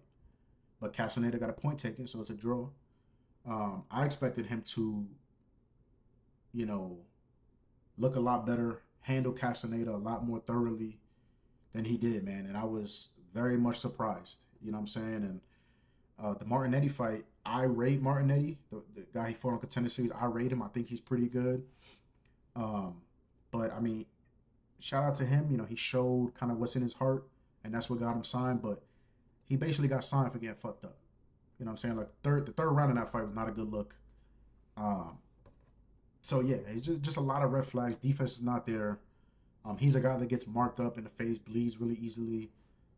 but Castaneda got a point taken, so it's a draw. I expected him to, you know, look a lot better, handle Castaneda a lot more thoroughly than he did, man. And I was very much surprised. You know what I'm saying? And the Martinetti fight, I rate Martinetti, the guy he fought on Contender Series. I rate him. I think he's pretty good. Um, but I mean, shout out to him. He showed kind of what's in his heart, and that's what got him signed. But he basically got signed for getting fucked up. You know what I'm saying? Like the third round in that fight was not a good look. Um, so yeah, it's just a lot of red flags. Defense is not there. He's a guy that gets marked up in the face, bleeds really easily.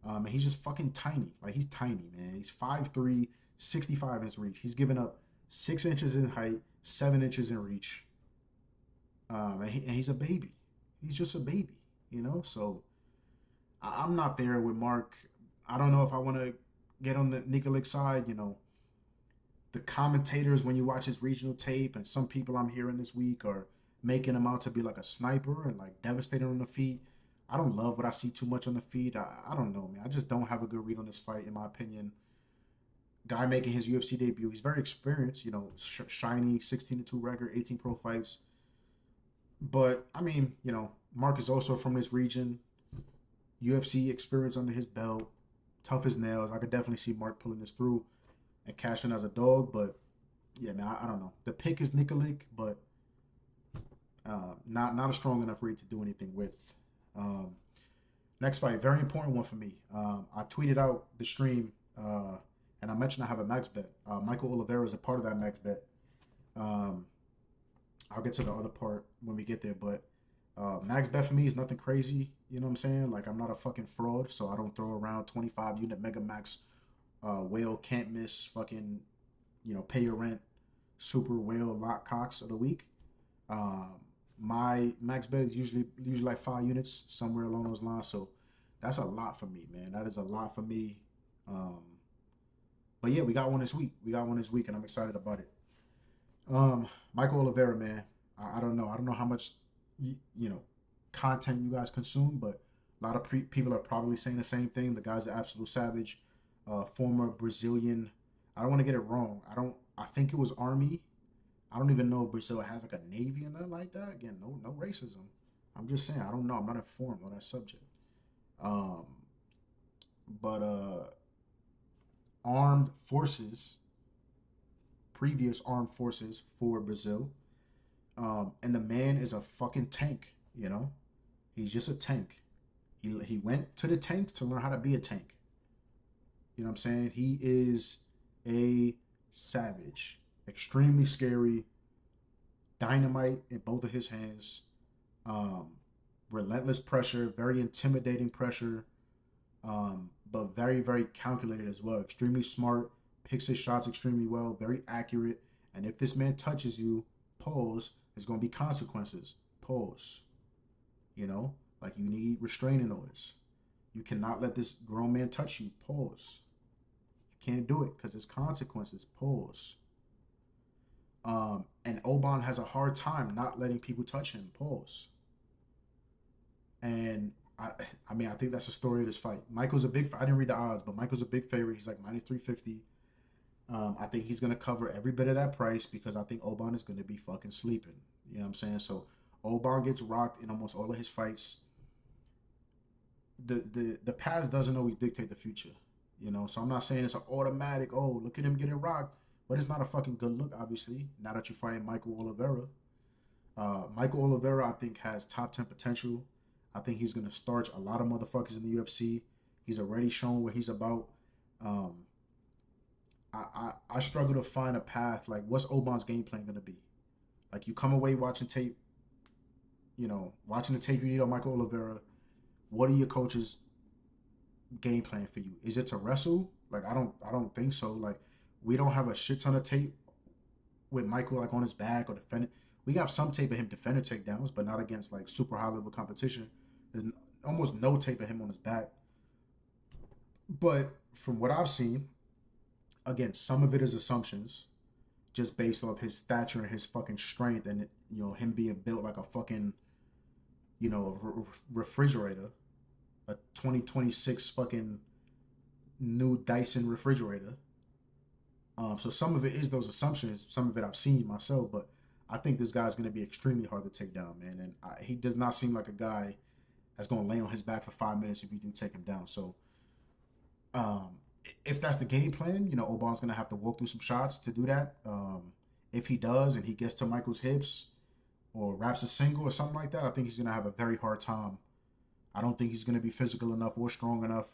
And he's just fucking tiny. Like he's tiny, man. He's 5'3", 65 inch reach. He's given up 6 inches in height, 7 inches in reach. And he's a baby. He's just a baby, So I'm not there with Mark. I don't know if I want to get on the Nikolic side. The commentators, when you watch his regional tape, and some people I'm hearing this week are making him out to be like a sniper and like devastating on the feet. I don't love what I see too much on the feet. I don't know, man. I just don't have a good read on this fight, in my opinion. Guy making his UFC debut. He's very experienced, shiny 16-2 record, 18 pro fights. But I mean, Mark is also from this region. UFC experience under his belt, tough as nails. I could definitely see Mark pulling this through and cashing as a dog. But yeah, man, I don't know. The pick is Nikolic, but not a strong enough read to do anything with. Um, Next fight, very important one for me. I tweeted out the stream, and I mentioned I have a max bet. Michael Oliveira is a part of that max bet. Um, I'll get to the other part when we get there, but max bet for me is nothing crazy. You know what I'm saying? Like I'm not a fucking fraud, so I don't throw around 25 unit mega max whale can't miss fucking pay your rent super whale lot cocks of the week. Um, my max bet is usually like 5 units somewhere along those lines. So that's a lot for me, man. That is a lot for me. Um, but yeah, we got one this week. And I'm excited about it. Michael Oliveira, man. I don't know. I don't know how much content you guys consume, but a lot of people are probably saying the same thing. The guy's an absolute savage. Former Brazilian. I don't want to get it wrong. I think it was Army. I don't even know if Brazil has like a navy and nothing like that. Again, no racism. I'm just saying I don't know. I'm not informed on that subject. Um, but armed forces, previous armed forces for Brazil, and the man is a fucking tank. He's just a tank. He went to the tanks to learn how to be a tank. You know what I'm saying? He is a savage, extremely scary, dynamite in both of his hands. Um, Relentless pressure, very intimidating pressure, but very, very calculated as well. Extremely smart, picks his shots extremely well, very accurate. And if this man touches you, pause, there's going to be consequences. Pause. You know, like you need restraining orders. You cannot let this grown man touch you. Pause. You can't do it because there's consequences. Pause. And Oban has a hard time not letting people touch him. Pause. And I mean, I think that's the story of this fight. Michael's a big. I didn't read the odds, but Michael's a big favorite. He's like -350. I think he's gonna cover every bit of that price because I think Oban is gonna be fucking sleeping. You know what I'm saying? So Oban gets rocked in almost all of his fights. The past doesn't always dictate the future. You know, so I'm not saying it's an automatic. Oh, look at him getting rocked, but it's not a fucking good look. Obviously, now that you're fighting Michael Oliveira, Michael Oliveira, I think has top 10 potential. I think he's gonna starch a lot of motherfuckers in the UFC. He's already shown what he's about. Um, I struggle to find a path. Like, what's Oban's game plan gonna be? Like, you come away watching tape, watching the tape you need on Michael Oliveira. What are your coaches' game plan for you? Is it to wrestle? Like, I don't think so. Like, we don't have a shit ton of tape with Michael like on his back or defending. We got some tape of him defending takedowns, but not against like super high level competition. There's almost no tape of him on his back. But from what I've seen, again, some of it is assumptions, just based off his stature and his fucking strength, and him being built like a fucking refrigerator, a 2026 fucking new Dyson refrigerator. So some of it is those assumptions. Some of it I've seen myself, but I think this guy's going to be extremely hard to take down, man. And he does not seem like a guy that's going to lay on his back for 5 minutes if you do take him down. So um, if that's the game plan, Oban's going to have to walk through some shots to do that. If he does and he gets to Michael's hips or wraps a single or something like that, I think he's going to have a very hard time. I don't think he's going to be physical enough or strong enough,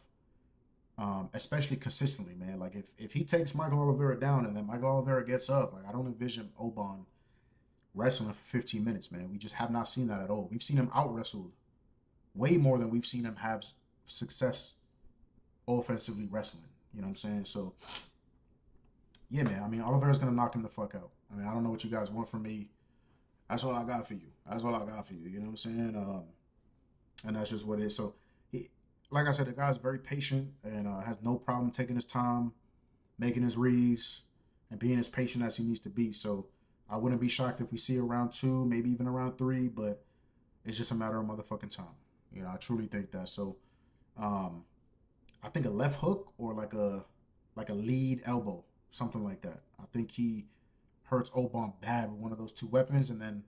especially consistently, man. Like if he takes Michael Oliveira down and then Michael Oliveira gets up, like I don't envision Oban wrestling for 15 minutes, man. We just have not seen that at all. We've seen him out wrestled way more than we've seen him have success offensively wrestling. You know what I'm saying? So yeah, man. I mean, Oliveira's gonna knock him the fuck out. I mean, I don't know what you guys want from me. That's all I got for you. That's all I got for you. You know what I'm saying? And that's just what it is. So, like I said, the guy's very patient and has no problem taking his time, making his reads, and being as patient as he needs to be. So, I wouldn't be shocked if we see a round 2, maybe even a round 3, but it's just a matter of motherfucking time. I truly think that. So, I think a left hook or like a lead elbow, something like that. I think he hurts Oban bad with one of those two weapons, and then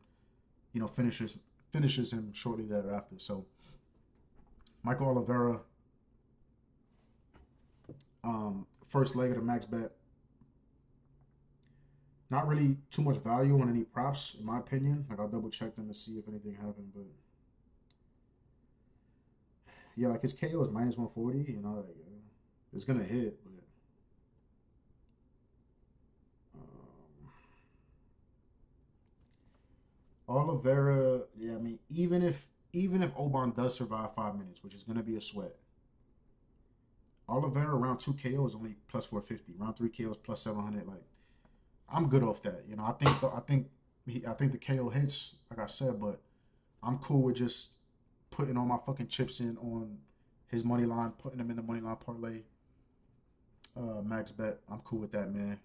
finishes him shortly thereafter. So Michael Oliveira, first leg of the max bet. Not really too much value on any props, in my opinion. Like I'll double check them to see if anything happened, but yeah, like his KO is -140. It's gonna hit, but Oliveira, yeah, I mean, even if Oban does survive 5 minutes, which is gonna be a sweat, Oliveira round 2 KO is only plus 450. Round 3 KO is plus 700. Like, I'm good off that. I think the KO hits, like I said, but I'm cool with just putting all my fucking chips in on his money line, putting them in the money line parlay. Max bet. I'm cool with that, man.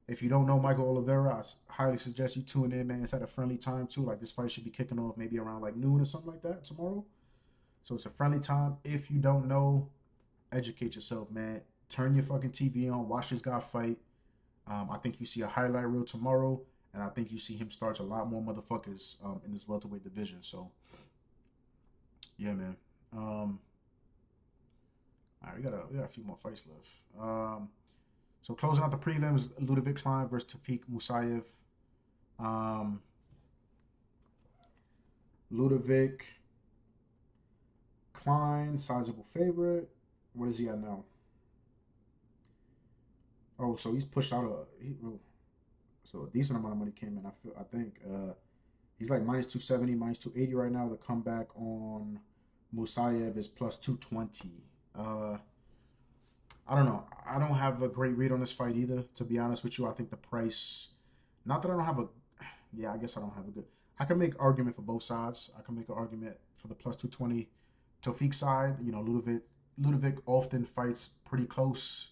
If you don't know Michael Oliveira, I highly suggest you tune in, man. It's at a friendly time too. Like this fight should be kicking off maybe around like noon or something like that tomorrow. So it's a friendly time. If you don't know, educate yourself, man. Turn your fucking TV on. Watch this guy fight. I think you see a highlight reel tomorrow, and I think you see him starch a lot more motherfuckers in this welterweight division. So, yeah, man. All right, we got a few more fights left. So closing out the prelims, Ludovic Klein versus Tafik Musayev. Ludovic Klein, sizable favorite. What is he at now? Oh, so he's pushed out so a decent amount of money came in. I think he's like minus 270, minus 280 right now. The comeback on Musayev is plus 220. Uh, I don't know. I don't have a great read on this fight either. To be honest with you, I think the price. Not that I don't have a. Yeah, I guess I don't have a good. I can make argument for both sides. I can make an argument for the plus 220 Tofik side. You know, Ludovic often fights pretty close.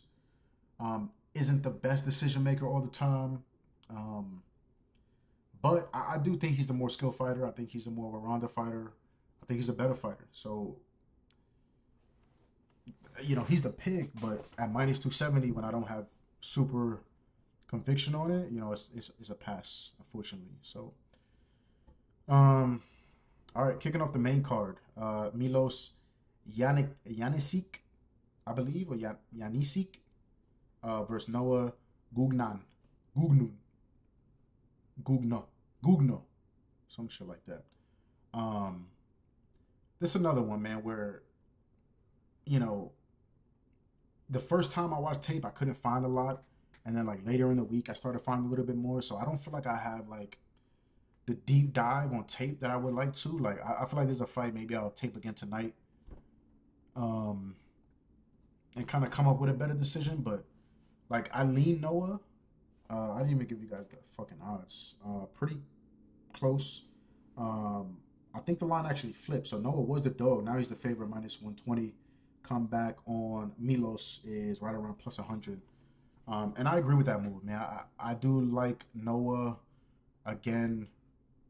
Isn't the best decision maker all the time. Um, but I do think he's the more skilled fighter. I think he's the more of a rounder fighter. I think he's a better fighter. So, he's the pick, but at minus 270, when I don't have super conviction on it, it's a pass, unfortunately. So, um, all right, kicking off the main card, Milos Yanisic, I believe, or Yanisic, versus Noah Gugnan, Gugnun, Gugno, Gugno, some shit like that. Um, this is another one, man, where you know the first time I watched tape, I couldn't find a lot, and then like later in the week, I started finding a little bit more. So I don't feel like I have like the deep dive on tape that I would like to. Like I feel like there's a fight maybe I'll tape again tonight, um, and kind of come up with a better decision. But like I lean Noah. I didn't even give you guys the fucking odds. Pretty close. I think the line actually flipped. So Noah was the dog. Now he's the favorite minus 120. Comeback on Milos is right around plus 100. And I agree with that move, man. I do like Noah. Again,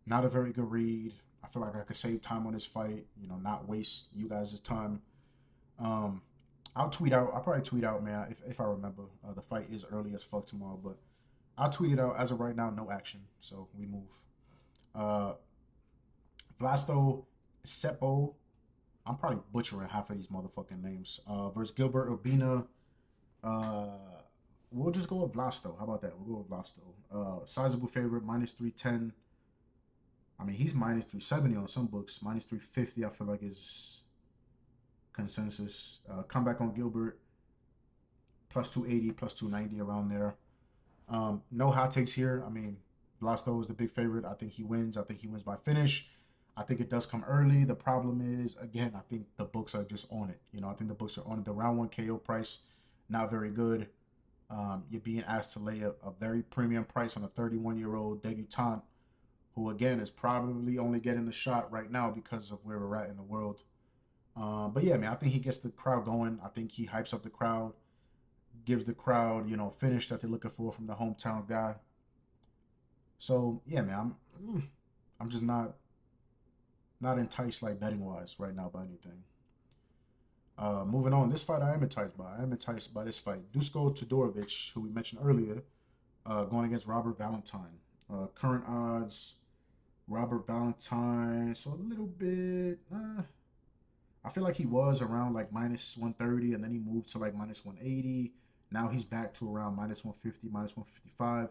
not a very good read. I feel like I could save time on this fight, not waste you guys' time. Um, I'll tweet out. I'll probably tweet out, man, if I remember. The fight is early as fuck tomorrow, but I'll tweet it out. As of right now, no action. So we move. Uh, Vlasto Seppo. I'm probably butchering half of these motherfucking names. Versus Gilbert Urbina. Uh, we'll just go with Vlasto. How about that? We'll go with Vlasto. Sizable favorite, minus 310. I mean, he's minus 370 on some books. Minus 350, I feel like, is consensus. Comeback on Gilbert, plus 280, plus 290, around there. No hot takes here. I mean, Vlasto is the big favorite. I think he wins. I think he wins by finish. I think it does come early. The problem is, again, I think the books are just on it. I think the books are on it. The round one KO price, not very good. You're being asked to lay a very premium price on a 31-year-old debutante who, again, is probably only getting the shot right now because of where we're at in the world. But yeah, man, I think he gets the crowd going. I think he hypes up the crowd, gives the crowd, finish that they're looking for from the hometown guy. So yeah, man, I'm just not enticed like betting wise right now by anything. Moving on, this fight I am enticed by. I am enticed by this fight. Dusko Todorovic, who we mentioned earlier, going against Robert Valentine. Current odds, Robert Valentine, so a little bit. I feel like he was around like minus 130, and then he moved to like minus 180. Now he's back to around minus 150, minus 155.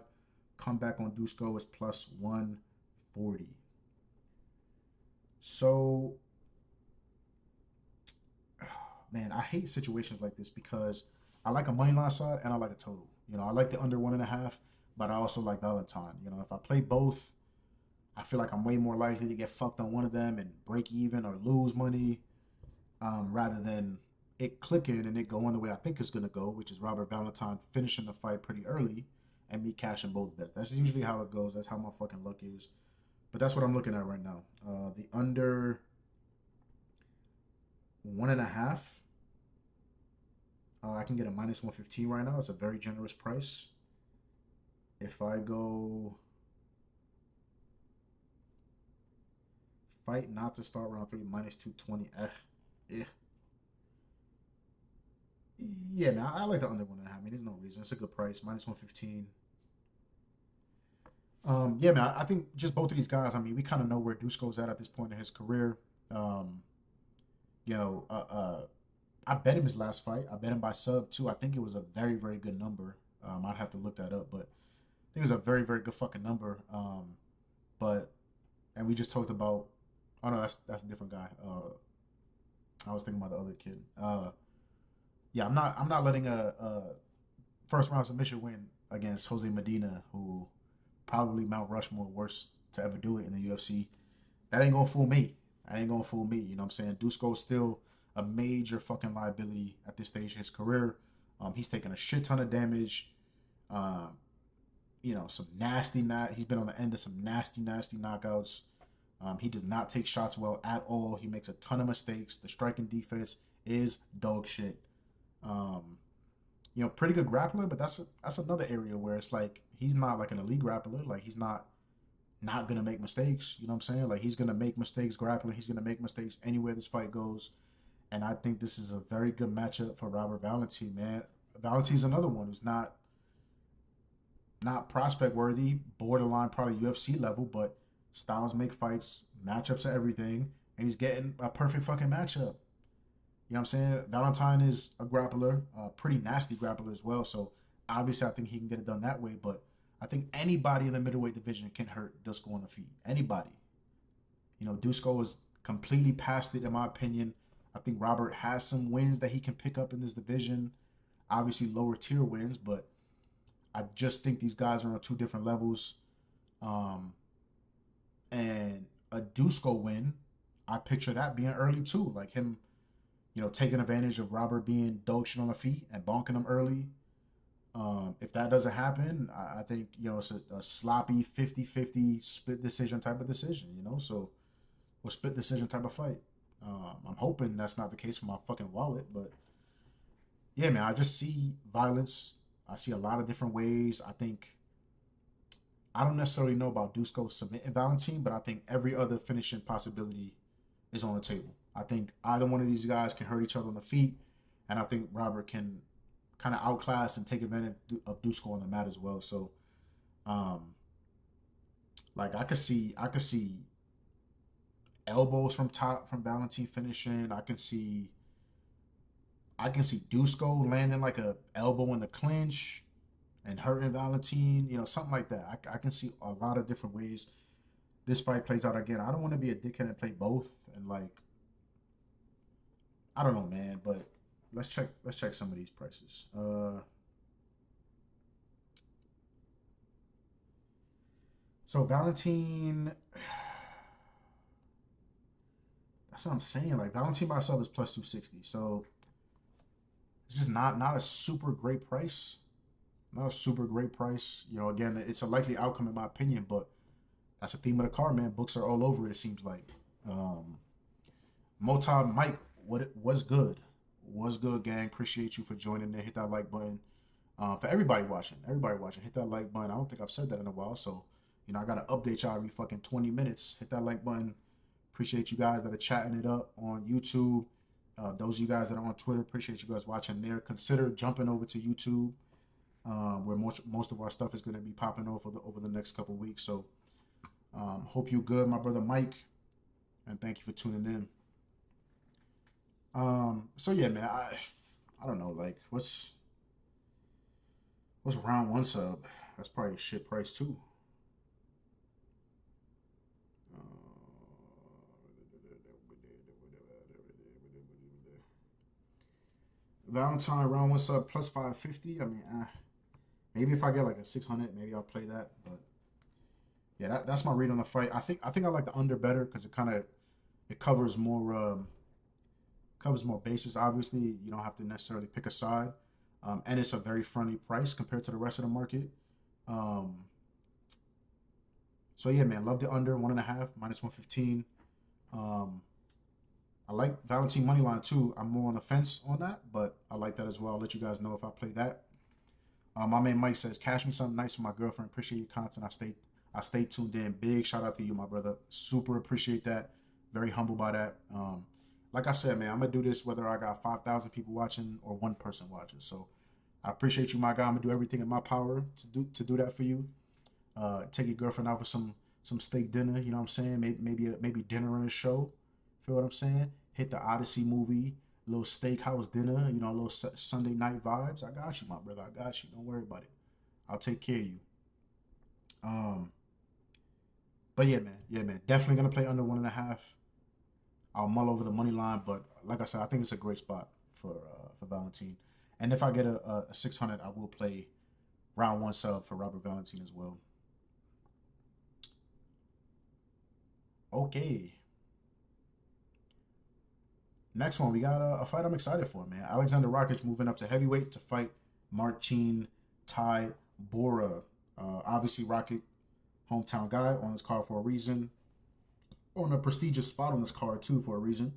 Comeback on Dusko is plus 140. So, man, I hate situations like this because I like a money line side and I like a total. I like the under 1.5, but I also like Valentine. If I play both, I feel like I'm way more likely to get fucked on one of them and break even or lose money, rather than it clicking and it going the way I think it's gonna go, which is Robert Valentine finishing the fight pretty early and me cashing both bets. That's usually how it goes. That's how my fucking luck is. But that's what I'm looking at right now. The under 1.5. I can get a minus 115 right now. It's a very generous price. If I go fight not to start round 3, minus 220. Yeah. Yeah, man, I like the under 1.5. I mean, there's no reason. It's a good price. Minus 115. Yeah, man, I think just both of these guys, I mean, we kind of know where Dusko's at this point in his career. Um, you know, uh, uh, I bet him his last fight. I bet him by sub too. I think it was a very, very good number. I'd have to look that up, but I think it was a very, very good fucking number. But and we just talked about Oh no, that's a different guy. I was thinking about the other kid. Yeah, I'm not letting a first round submission win against Jose Medina, who probably Mount Rushmore worst to ever do it in the UFC. That ain't gonna fool me. That ain't gonna fool me. You know what I'm saying? Dusko's still a major fucking liability at this stage of his career. He's taken a shit ton of damage. Um, some nasty He's been on the end of some nasty knockouts. He does not take shots well at all. He makes a ton of mistakes. The striking defense is dog shit. Um, pretty good grappler, but that's another area where it's like he's not like an elite grappler. Like he's not gonna make mistakes. You know what I'm saying? Like he's gonna make mistakes grappling. He's gonna make mistakes anywhere this fight goes. And I think this is a very good matchup for Robert Valentin, man. Valentin's another one who's not prospect worthy, borderline probably UFC level, but styles make fights, matchups are everything, and he's getting a perfect fucking matchup. You know what I'm saying? Valentine is a grappler, a pretty nasty grappler as well. So obviously, I think he can get it done that way. But I think anybody in the middleweight division can hurt Dusko on the feet. Anybody. Dusko is completely past it, in my opinion. I think Robert has some wins that he can pick up in this division. Obviously, lower tier wins, but I just think these guys are on two different levels. Um, and a Dusko win, I picture that being early too. Like him, taking advantage of Robert being dog shit on the feet and bonking him early. If that doesn't happen, I think, it's a sloppy 50-50 split decision type of decision, so, or split decision type of fight. I'm hoping that's not the case for my fucking wallet, but yeah, man, I just see violence. I see a lot of different ways. I don't necessarily know about Dusko submitting Valentin, but I think every other finishing possibility is on the table. I think either one of these guys can hurt each other on the feet, and I think Robert can kind of outclass and take advantage of Dusko on the mat as well. So, um, like I could see elbows from top from Valentin finishing. I can see Dusko landing like a elbow in the clinch and hurting Valentin. Something like that. I can see a lot of different ways this fight plays out. Again, I don't want to be a dickhead and play both and like I don't know, man, but let's check some of these prices. So Valentine, that's what I'm saying. Like Valentine by itself is plus 260. So it's just not a super great price. Not a super great price. Again, it's a likely outcome in my opinion, but that's the theme of the card, man. Books are all over it. It seems like. Um, Mota Mike, what was good? Was good, gang. Appreciate you for joining there. Hit that like button. For everybody watching, hit that like button. I don't think I've said that in a while, so I gotta update y'all every fucking 20 minutes. Hit that like button. Appreciate you guys that are chatting it up on YouTube. Those of you guys that are on Twitter, appreciate you guys watching there. Consider jumping over to YouTube, where most of our stuff is going to be popping over the next couple weeks. So, hope you good, my brother Mike, and thank you for tuning in. So yeah, man, I don't know, like what's round one sub? That's probably a shit price too. Uh, Valentine round one sub plus 550. I mean, maybe if I get like a 600, maybe I'll play that. But yeah, that's my read on the fight. I think I like the under better because it covers more bases. Obviously, you don't have to necessarily pick a side, and it's a very friendly price compared to the rest of the market. Um, so yeah, man, love the under 1.5 minus 115. Um, I like Valentine money line too. I'm more on the fence on that, but I like that as well. I'll let you guys know if I play that. My man Mike says, "Cash me something nice for my girlfriend. Appreciate your content. I stay tuned in. Big shout out to you, my brother. Super appreciate that. Very humble by that. Like I said, man, I'm gonna do this whether I got 5,000 people watching or one person watching. So I appreciate you, my guy. I'm gonna do everything in my power to do that for you. Take your girlfriend out for some steak dinner. You know what I'm saying? Maybe dinner and a show. Feel what I'm saying? Hit the Odyssey movie, little steakhouse dinner. A little Sunday night vibes. I got you, my brother. I got you. Don't worry about it. I'll take care of you. Um, but yeah, man. Definitely gonna play under 1.5. I'll mull over the money line, but like I said, I think it's a great spot for Valentine. And if I get a 600, I will play round one sub for Robert Valentine as well. Okay. Next one, we got a fight I'm excited for, man. Alexander Rakic moving up to heavyweight to fight Marcin Tybura. Obviously, Rakic, hometown guy, on this card for a reason. On a prestigious spot on this card, too, for a reason.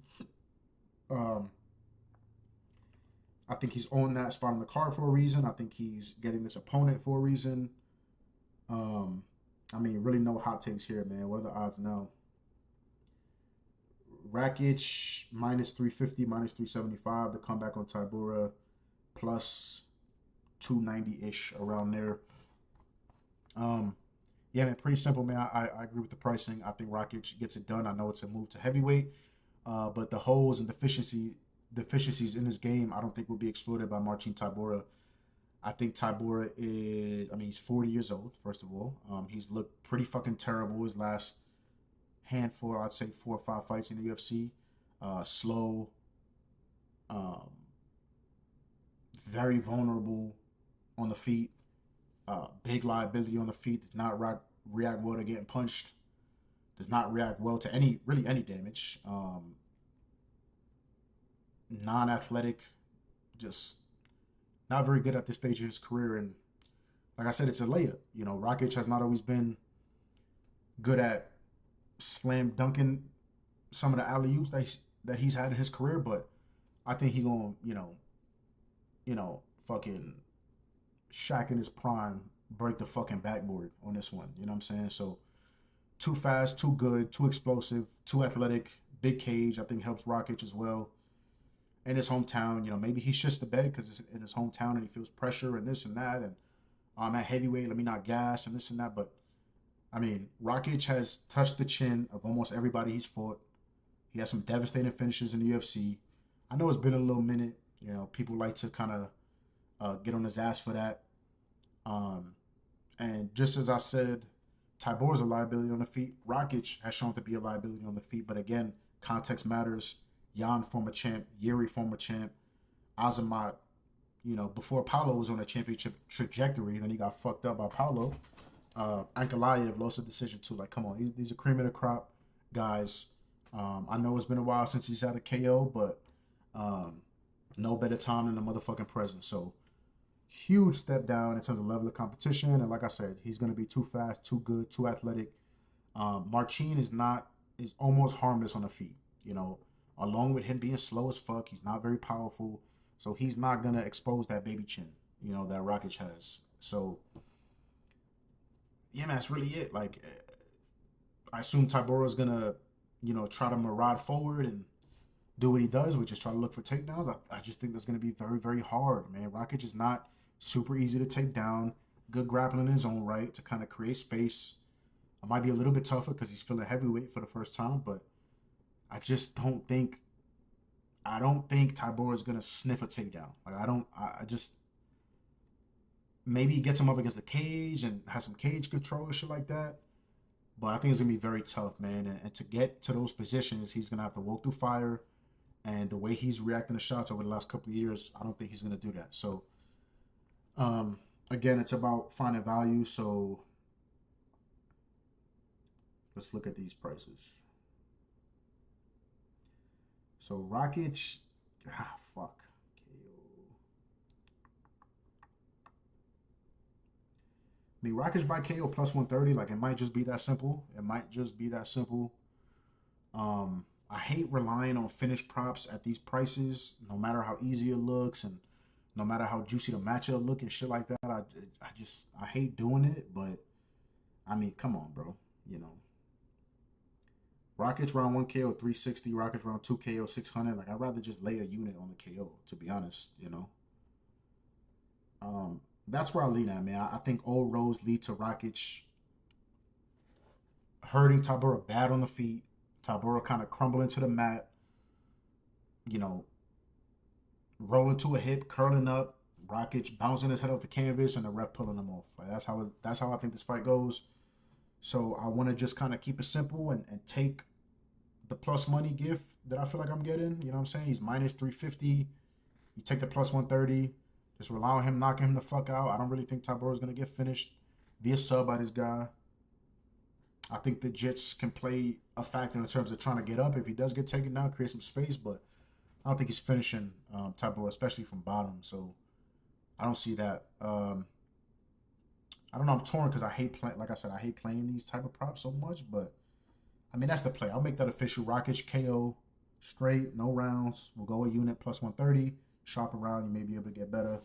Um, I think he's on that spot on the card for a reason. I think he's getting this opponent for a reason. Um, I mean, really no hot takes here, man. What are the odds now? Rakic minus 350, minus 375. The comeback on Tybura plus 290 ish around there. Yeah, man, pretty simple, man. I agree with the pricing. I think Rakic gets it done. I know it's a move to heavyweight, but the holes and deficiencies in his game, I don't think will be exploited by Marcin Tybura. I think Tybura is, I mean, he's 40 years old, first of all. He's looked pretty fucking terrible his last handful, I'd say 4 or 5 fights in the UFC. Slow, um, very vulnerable on the feet, big liability on the feet, does not react well to getting punched, does not react well to really any damage. Non-athletic, just not very good at this stage of his career. And like I said, it's a layup. You know, Rakic has not always been good at slam dunking some of the alley oops that he's had in his career, but I think he gonna fucking Shaq in his prime break the fucking backboard on this one. You know what I'm saying? So too fast, too good, too explosive, too athletic, big cage. I think helps Rakic as well. In his hometown, maybe he shits the bed because it's in his hometown and he feels pressure and this and that. And I'm at heavyweight, let me not gas and this and that. But I mean, Rakic has touched the chin of almost everybody he's fought. He has some devastating finishes in the UFC. I know it's been a little minute. People like to kind of get on his ass for that. Um, and just as I said, Tybor's a liability on the feet. Rakic has shown to be a liability on the feet. But again, context matters. Jan, former champ. Yuri, former champ. Azamat, before Paulo was on a championship trajectory, then he got fucked up by Paulo. Ankalaev lost a decision too. Like, come on, these are cream of the crop guys. I know it's been a while since he's had a KO, but no better time than the motherfucking present. So, huge step down in terms of level of competition. And like I said, he's going to be too fast, too good, too athletic. Marcin is almost harmless on the feet. Along with him being slow as fuck, he's not very powerful. So he's not going to expose that baby chin, that Rakic has. So, yeah, man, that's really it. Like, I assume Tybura's going to, try to maraude forward and do what he does, which is try to look for takedowns. I just think that's going to be very, very hard, man. Rakic is not super easy to take down. Good grappling in his own right to kind of create space. It might be a little bit tougher because he's feeling heavyweight for the first time, but I just don't think Tybura is gonna sniff a takedown. Like I just maybe he gets him up against the cage and has some cage control and shit like that. But I think it's gonna be very tough, man. And to get to those positions, he's gonna have to walk through fire. And the way he's reacting to shots over the last couple of years, I don't think he's gonna do that. So, again, it's about finding value. So let's look at these prices. So Rakic, fuck. I mean, Rakic by KO plus 130. Like, it might just be that simple. It might just be that simple. I hate relying on finished props at these prices, no matter how easy it looks and no matter how juicy the matchup look and shit like that. I hate doing it, but I mean, come on, bro. Rockets round 1 KO 360, Rockets round 2 KO 600. Like, I'd rather just lay a unit on the KO, to be honest. That's where I lean at, man. I think all roads lead to Rakic hurting Tybura bad on the feet. Tybura kind of crumbling to the mat, you know, rolling to a hip, curling up, Rakic bouncing his head off the canvas, and the ref pulling him off. Like, that's how I think this fight goes. So I want to just kind of keep it simple and take the plus money gift that I feel like I'm getting. You know what I'm saying? He's minus 350. You take the plus 130. Just rely on him knocking him the fuck out. I don't really think Tybura is going to get finished via sub by this guy. I think the Jits can play a factor in terms of trying to get up. If he does get taken down, create some space, but I don't think he's finishing Tybura, especially from bottom. So I don't see that. I don't know. I'm torn because I hate playing. Like I said, I hate playing these type of props so much. But I mean, that's the play. I'll make that official. Rockets KO straight, no rounds. We'll go a unit plus 130. Shop around. You may be able to get better.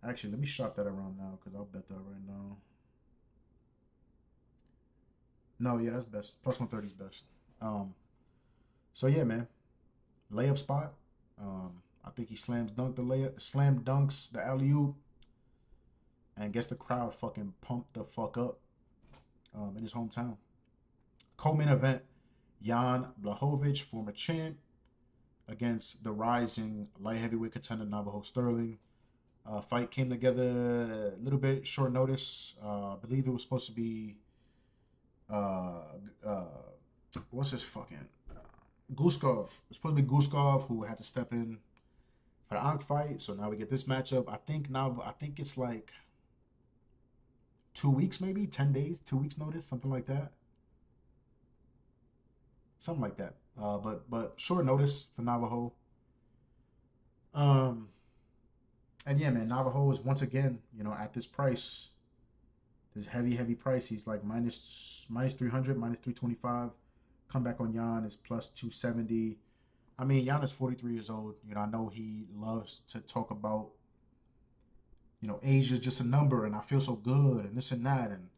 Actually, let me shop that around now because I'll bet that right now. No, yeah, that's best. Plus 130 is best. So yeah, man. Layup spot. I think he slam dunks the alley oop, and gets the crowd fucking pumped the fuck up in his hometown. Co-main event: Jan Blachowicz, former champ, against the rising light heavyweight contender Navajo Sterling. Fight came together a little bit short notice. I believe it was supposed to be uh, uh, what's his fucking Guskov. It's supposed to be Guskov who had to step in for the Ankh fight. So now we get this matchup. I think it's like 2 weeks, maybe 10 days, 2 weeks notice, something like that. Something like that. But short notice for Navajo. Um, and yeah, man, Navajo is once again, at this price, this heavy price. He's like minus 300, minus 325. Comeback on Jan is plus 270. I mean, Jan is 43 years old. I know he loves to talk about, age is just a number, and I feel so good, and this and that. And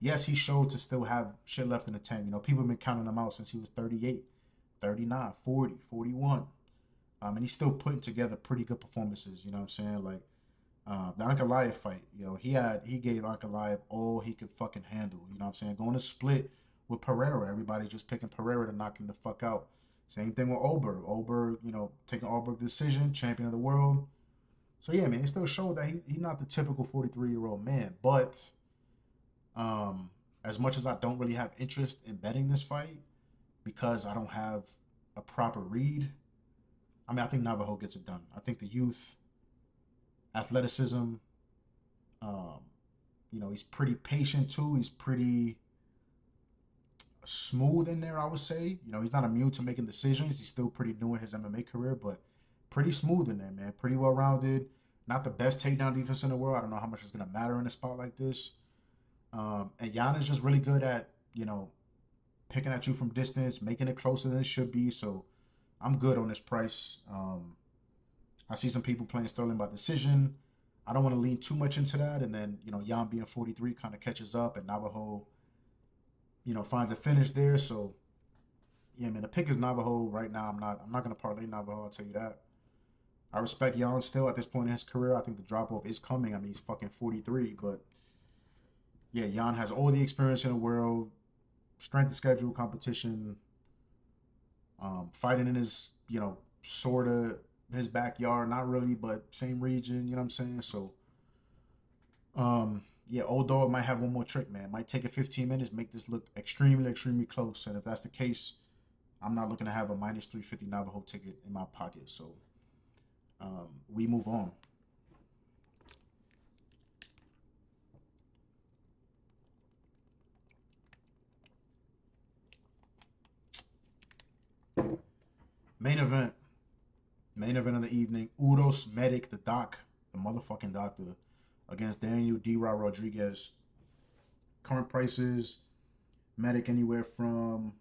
yes, he showed to still have shit left in the tank. People have been counting him out since he was 38, 39, 40, 41. And he's still putting together pretty good performances. You know what I'm saying? Like the Ankalaev fight. He gave Ankalaev all he could fucking handle. You know what I'm saying? Going to split with Pereira. Everybody just picking Pereira to knock him the fuck out. Same thing with Oberg. Oberg, taking Oberg decision, champion of the world. So yeah, man, it still showed that he's not the typical 43-year-old man. But as much as I don't really have interest in betting this fight because I don't have a proper read, I mean, I think Navajo gets it done. I think the youth, athleticism, he's pretty patient too. He's pretty smooth in there, I would say. He's not immune to making decisions. He's still pretty new in his MMA career, but pretty smooth in there, man. Pretty well rounded. Not the best takedown defense in the world. I don't know how much it's gonna matter in a spot like this. And Jan is just really good at picking at you from distance, making it closer than it should be. So I'm good on this price. I see some people playing Sterling by decision. I don't want to lean too much into that, and then Jan being 43 kind of catches up, and Navajo finds a finish there. So yeah, man, the pick is Navajo right now. I'm not gonna parlay Navajo. I'll tell you that. I respect Jan still at this point in his career. I think the drop off is coming. I mean, he's fucking 43, but yeah, Jan has all the experience in the world, strength of schedule, competition, fighting in his sort of his backyard, not really, but same region. You know what I'm saying? So yeah, old dog might have one more trick, man. Might take it 15 minutes, make this look extremely close. And if that's the case, I'm not looking to have a minus 350 Navajo ticket in my pocket. So we move on. Main event. Main event of the evening. Uros Medic, the motherfucking doctor, against Daniel D-Rod Rodriguez. Current prices, Medic anywhere from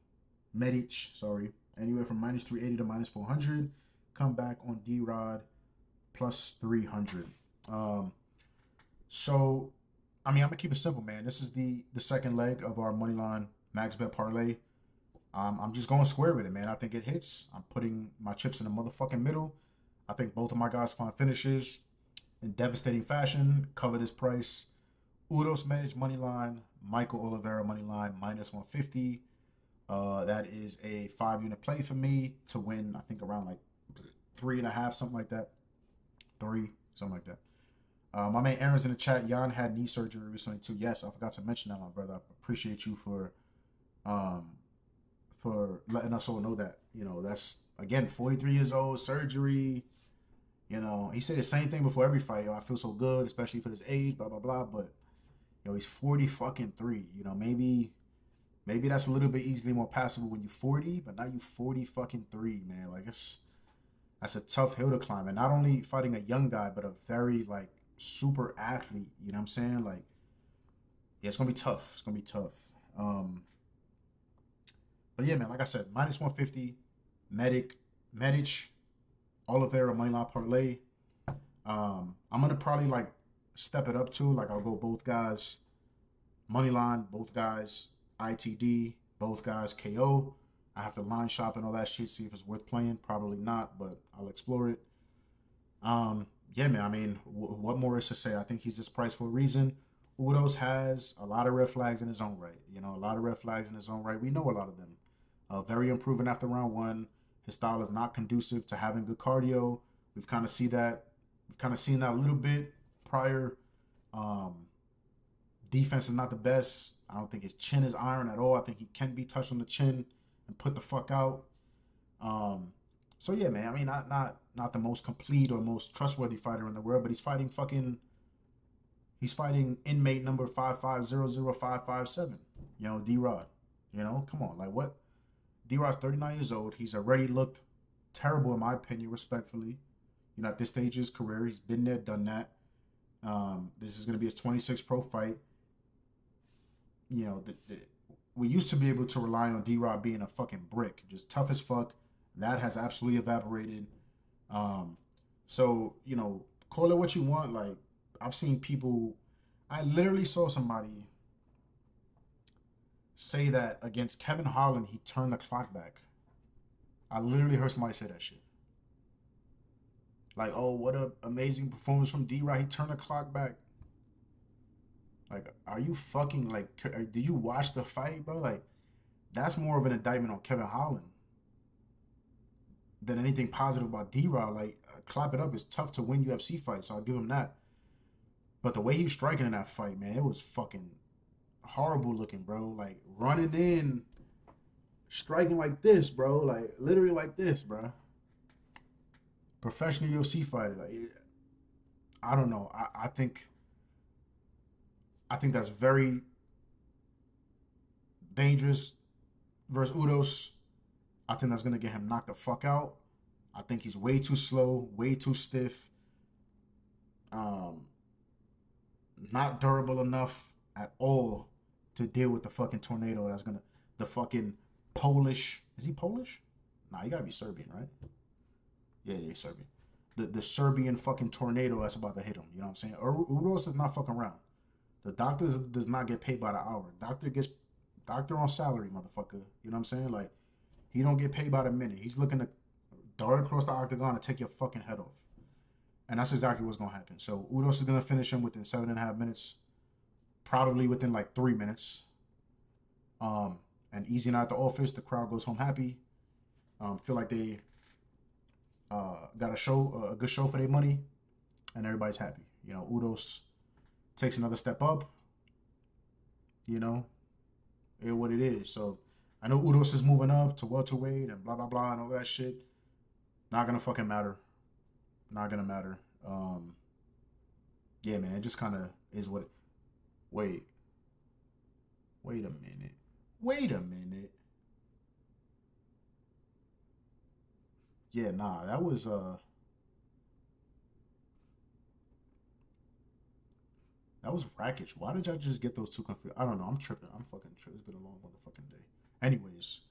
anywhere from minus 380 to minus 400. Come back on D-Rod plus 300. So, I mean, I'm gonna keep it simple, man. This is the second leg of our moneyline max bet parlay. I'm just going square with it, man. I think it hits. I'm putting my chips in the motherfucking middle. I think both of my guys find finishes in devastating fashion. Cover this price. Uros Medic money line. Michael Oliveira money line minus 150. That is a 5-unit play for me to win. I think around like 3.5, something like that. 3, something like that. My man Aaron's in the chat. Jan had knee surgery recently too. Yes, I forgot to mention that, my brother. I appreciate you for for letting us all know that. You know, that's again 43 years old, surgery. You know, he said the same thing before every fight. Yo, I feel so good, especially for this age, blah blah blah. But yo, he's 40 fucking three. You know, maybe that's a little bit easily more passable when you're 40, but now you 40 fucking three, man. Like that's a tough hill to climb. And not only fighting a young guy, but a very like super athlete. You know what I'm saying? Like, yeah, it's gonna be tough. It's gonna be tough. Um, but yeah, man, like I said, minus 150, Medic, Oliveira, moneyline parlay. I'm gonna probably like step it up too. Like I'll go both guys moneyline, both guys ITD, both guys KO. I have to line shop and all that shit, see if it's worth playing. Probably not, but I'll explore it. Yeah, man. I mean, what more is to say? I think he's this price for a reason. Udos has a lot of red flags in his own right. You know, a lot of red flags in his own right. We know a lot of them. Very improving after round one. His style is not conducive to having good cardio. We've kind of see that. We've kind of seen that a little bit prior. Um, Defense is not the best. I don't think his chin is iron at all. I think he can be touched on the chin and put the fuck out. Um, so yeah, man. I mean, not the most complete or most trustworthy fighter in the world, but he's fighting inmate number 5500557. You know, D Rod. You know, come on, like what? D Rod's 39 years old. He's already looked terrible in my opinion, respectfully. You know, at this stage of his career, he's been there, done that. This is going to be his 26th pro fight. You know, we used to be able to rely on D-Rod being a fucking brick, just tough as fuck. That has absolutely evaporated. Um, so, you know, call it what you want. Like, I've seen people, I literally saw somebody say that against Kevin Holland, he turned the clock back. I literally heard somebody say that shit. Like, oh, what a amazing performance from D-Rod. He turned the clock back. Like, are you fucking like? Did you watch the fight, bro? Like, that's more of an indictment on Kevin Holland than anything positive about D-Rod. Like, clap it up. It's tough to win UFC fights, so I'll give him that. But the way he was striking in that fight, man, it was fucking horrible looking, bro. Like running in, striking like this, bro. Like literally like this, bro. Professional UFC fighter. Like, I don't know. I think that's very dangerous versus Udos. I think that's gonna get him knocked the fuck out. I think he's way too slow, way too stiff, um, not durable enough at all to deal with the fucking tornado that's gonna the fucking Polish. Is he Polish? Nah, he gotta be Serbian, right? Yeah, he's Serbian. The Serbian fucking tornado that's about to hit him. You know what I'm saying? Uros does not fuck around. The doctor does not get paid by the hour. Doctor on salary, motherfucker. You know what I'm saying? Like he don't get paid by the minute. He's looking to dart across the octagon and take your fucking head off. And that's exactly what's gonna happen. So Udos is gonna finish him within 7.5 minutes, probably within like 3 minutes. And easy night at the office. The crowd goes home happy. Feel like they got a good show for their money, and everybody's happy. You know, Udos takes another step up. You know, it what it is. So I know Udos is moving up to welterweight and blah blah blah and all that shit. Not gonna fucking matter. Not gonna matter. Yeah, man, it just kind of is what. Wait, wait a minute. Wait a minute. Yeah, nah, that was Rakic. Why did y'all just get those two confused? I don't know. I'm tripping. I'm fucking tripping. It's been a long motherfucking day. Anyways,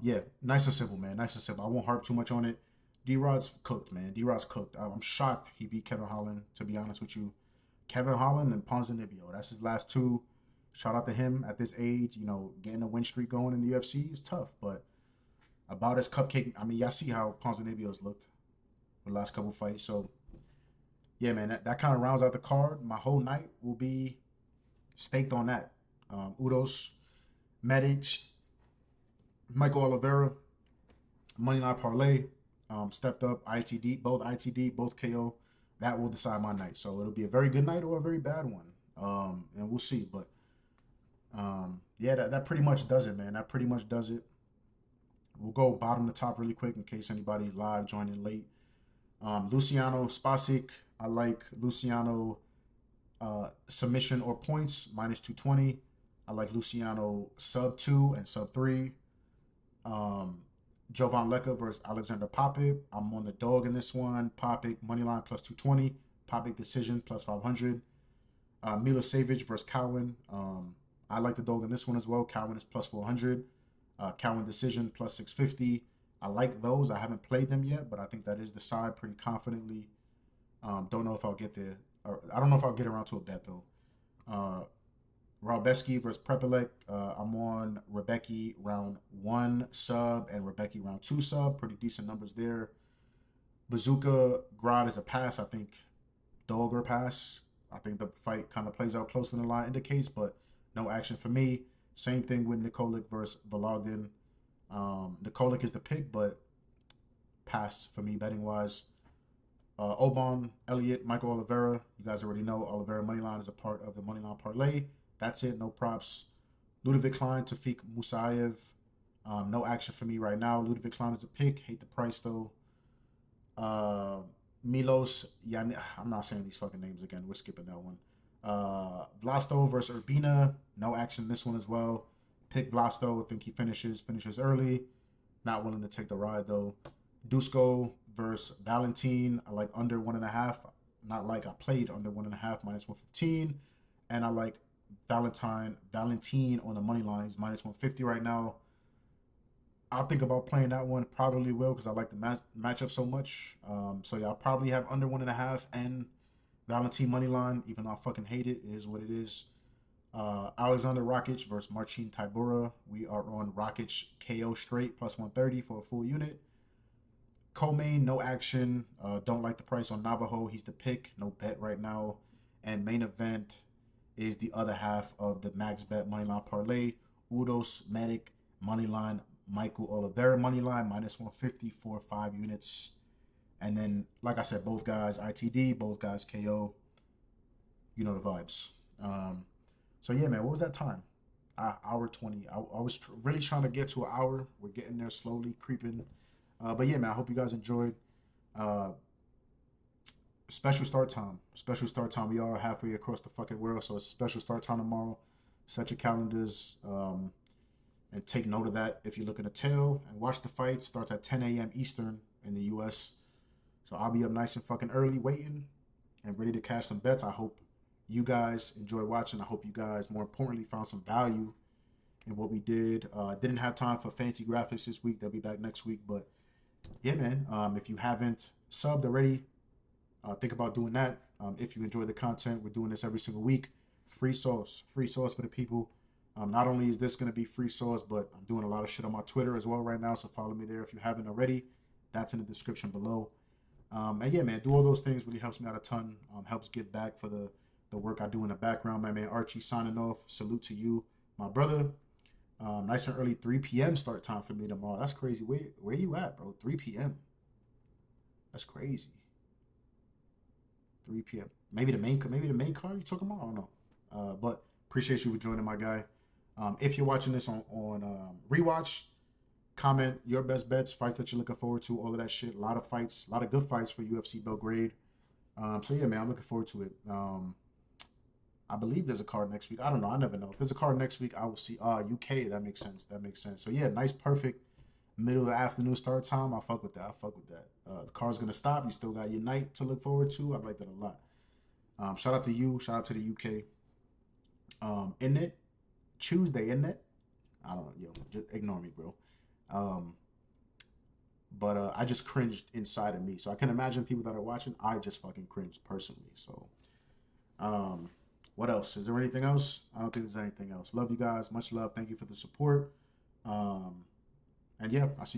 yeah, nice and simple, man. Nice and simple. I won't harp too much on it. D-Rod's cooked, man. D-Rod's cooked. I'm shocked he beat Kevin Holland, to be honest with you. Kevin Holland and Ponzinibbio. That's his last two. Shout out to him at this age. You know, getting a win streak going in the UFC is tough, but about as cupcake. I mean, y'all see how Ponzinibbio's looked for the last couple fights. So, yeah, man, that kind of rounds out the card. My whole night will be staked on that. Udos, Medic, Michael Oliveira, Moneyline Parlay, stepped up, ITD, both KO. That will decide my night. So it'll be a very good night or a very bad one. And we'll see. But yeah, that pretty much does it, man. That pretty much does it. we'll go bottom to top really quick in case anybody live joined in late. Luciano Spasic. I like Luciano submission or points minus 220. I like Luciano sub 2 and sub 3. Jovan Leka versus Alexander Popik. I'm on the dog in this one. Popik moneyline plus 220. Popik decision plus 500. Milosevic versus Cowan. I like the dog in this one as well. Cowan is plus 400. Cowan decision plus 650. I like those. I haven't played them yet, but I think that is the side pretty confidently. Don't know if I'll get there. I don't know if I'll get around to a bet though. Ralbeski versus Prepelec. I'm on Rebecki round 1 sub and Rebecki round 2 sub. Pretty decent numbers there. Bazooka Grad is a pass. I think dog or pass. I think the fight kind of plays out close than the line indicates, but no action for me. Same thing with Nikolic versus Vologdin. Nikolic is the pick, but pass for me betting wise. Obon, Elliott, Michael Oliveira. You guys already know Oliveira moneyline is a part of the moneyline parlay. That's it. No props. Ludovic Klein, Tafik Musayev. No action for me right now. Ludovic Klein is a pick. Hate the price though. Milos Yan. I'm not saying these fucking names again. We're skipping that one. Vlasto versus Urbina. No action in this one as well. Pick Vlasto. Think he finishes early. Not willing to take the ride though. Dusko versus Valentin. I like under 1.5. Not like I played under 1.5 minus 115. And I like Valentin on the money line. He's minus 150 right now. I'll think about playing that one. Probably will because I like the matchup so much. So yeah, I'll probably have under 1.5 and Valentin money line. Even though I fucking hate it, it is what it is. Alexander Rakic versus Marcin Tybura. We are on Rakic KO straight plus 130 for a full unit. Co-main, no action. Don't like the price on Navajo. He's the pick. No bet right now. And main event is the other half of the max bet moneyline parlay. Udos Medic moneyline. Michael Oliveira moneyline minus 150 for 5 units. And then, like I said, both guys ITD, both guys KO. You know the vibes. So yeah, man, what was that time? Hour 20. I was really trying to get to an hour. We're getting there slowly, creeping. But yeah, man, I hope you guys enjoyed. Special start time. Special start time. We are halfway across the fucking world, so it's special start time tomorrow. Set your calendars and take note of that if you're looking to tail and watch the fight. Starts at 10 a.m. Eastern in the U.S. So I'll be up nice and fucking early waiting and ready to cash some bets. I hope you guys enjoy watching. I hope you guys, more importantly, found some value in what we did. Didn't have time for fancy graphics this week. They'll be back next week. But yeah, man, if you haven't subbed already, think about doing that. If you enjoy the content, we're doing this every single week. Free sauce for the people. Not only is this going to be free sauce, but I'm doing a lot of shit on my Twitter as well right now. So follow me there if you haven't already. That's in the description below. And yeah, man, do all those things. Really helps me out a ton. Helps give back for the work I do in the background. My man Archie signing off. Salute to you, my brother. Nice and early 3 p.m. start time for me tomorrow. That's crazy. Where you at, bro? 3 p.m. That's crazy. 3 p.m. Maybe the main card you talking about? I don't know. But appreciate you for joining, my guy. If you're watching this on rewatch, comment your best bets, fights that you're looking forward to, all of that shit. A lot of fights, a lot of good fights for UFC Belgrade. So yeah, man, I'm looking forward to it. I believe there's a card next week. I don't know. I never know. If there's a card next week, I will see. UK. That makes sense. So yeah, nice, perfect middle of the afternoon start time. I fuck with that. The car's gonna stop. You still got your night to look forward to. I like that a lot. Shout out to you. Shout out to the UK. In it, Tuesday, isn't it? I don't know. Yo, just ignore me, bro. But I just cringed inside of me. So I can imagine people that are watching. I just fucking cringed personally. So, what else? Is there anything else? I don't think there's anything else. Love you guys. Much love. Thank you for the support. And yeah, I'll see you.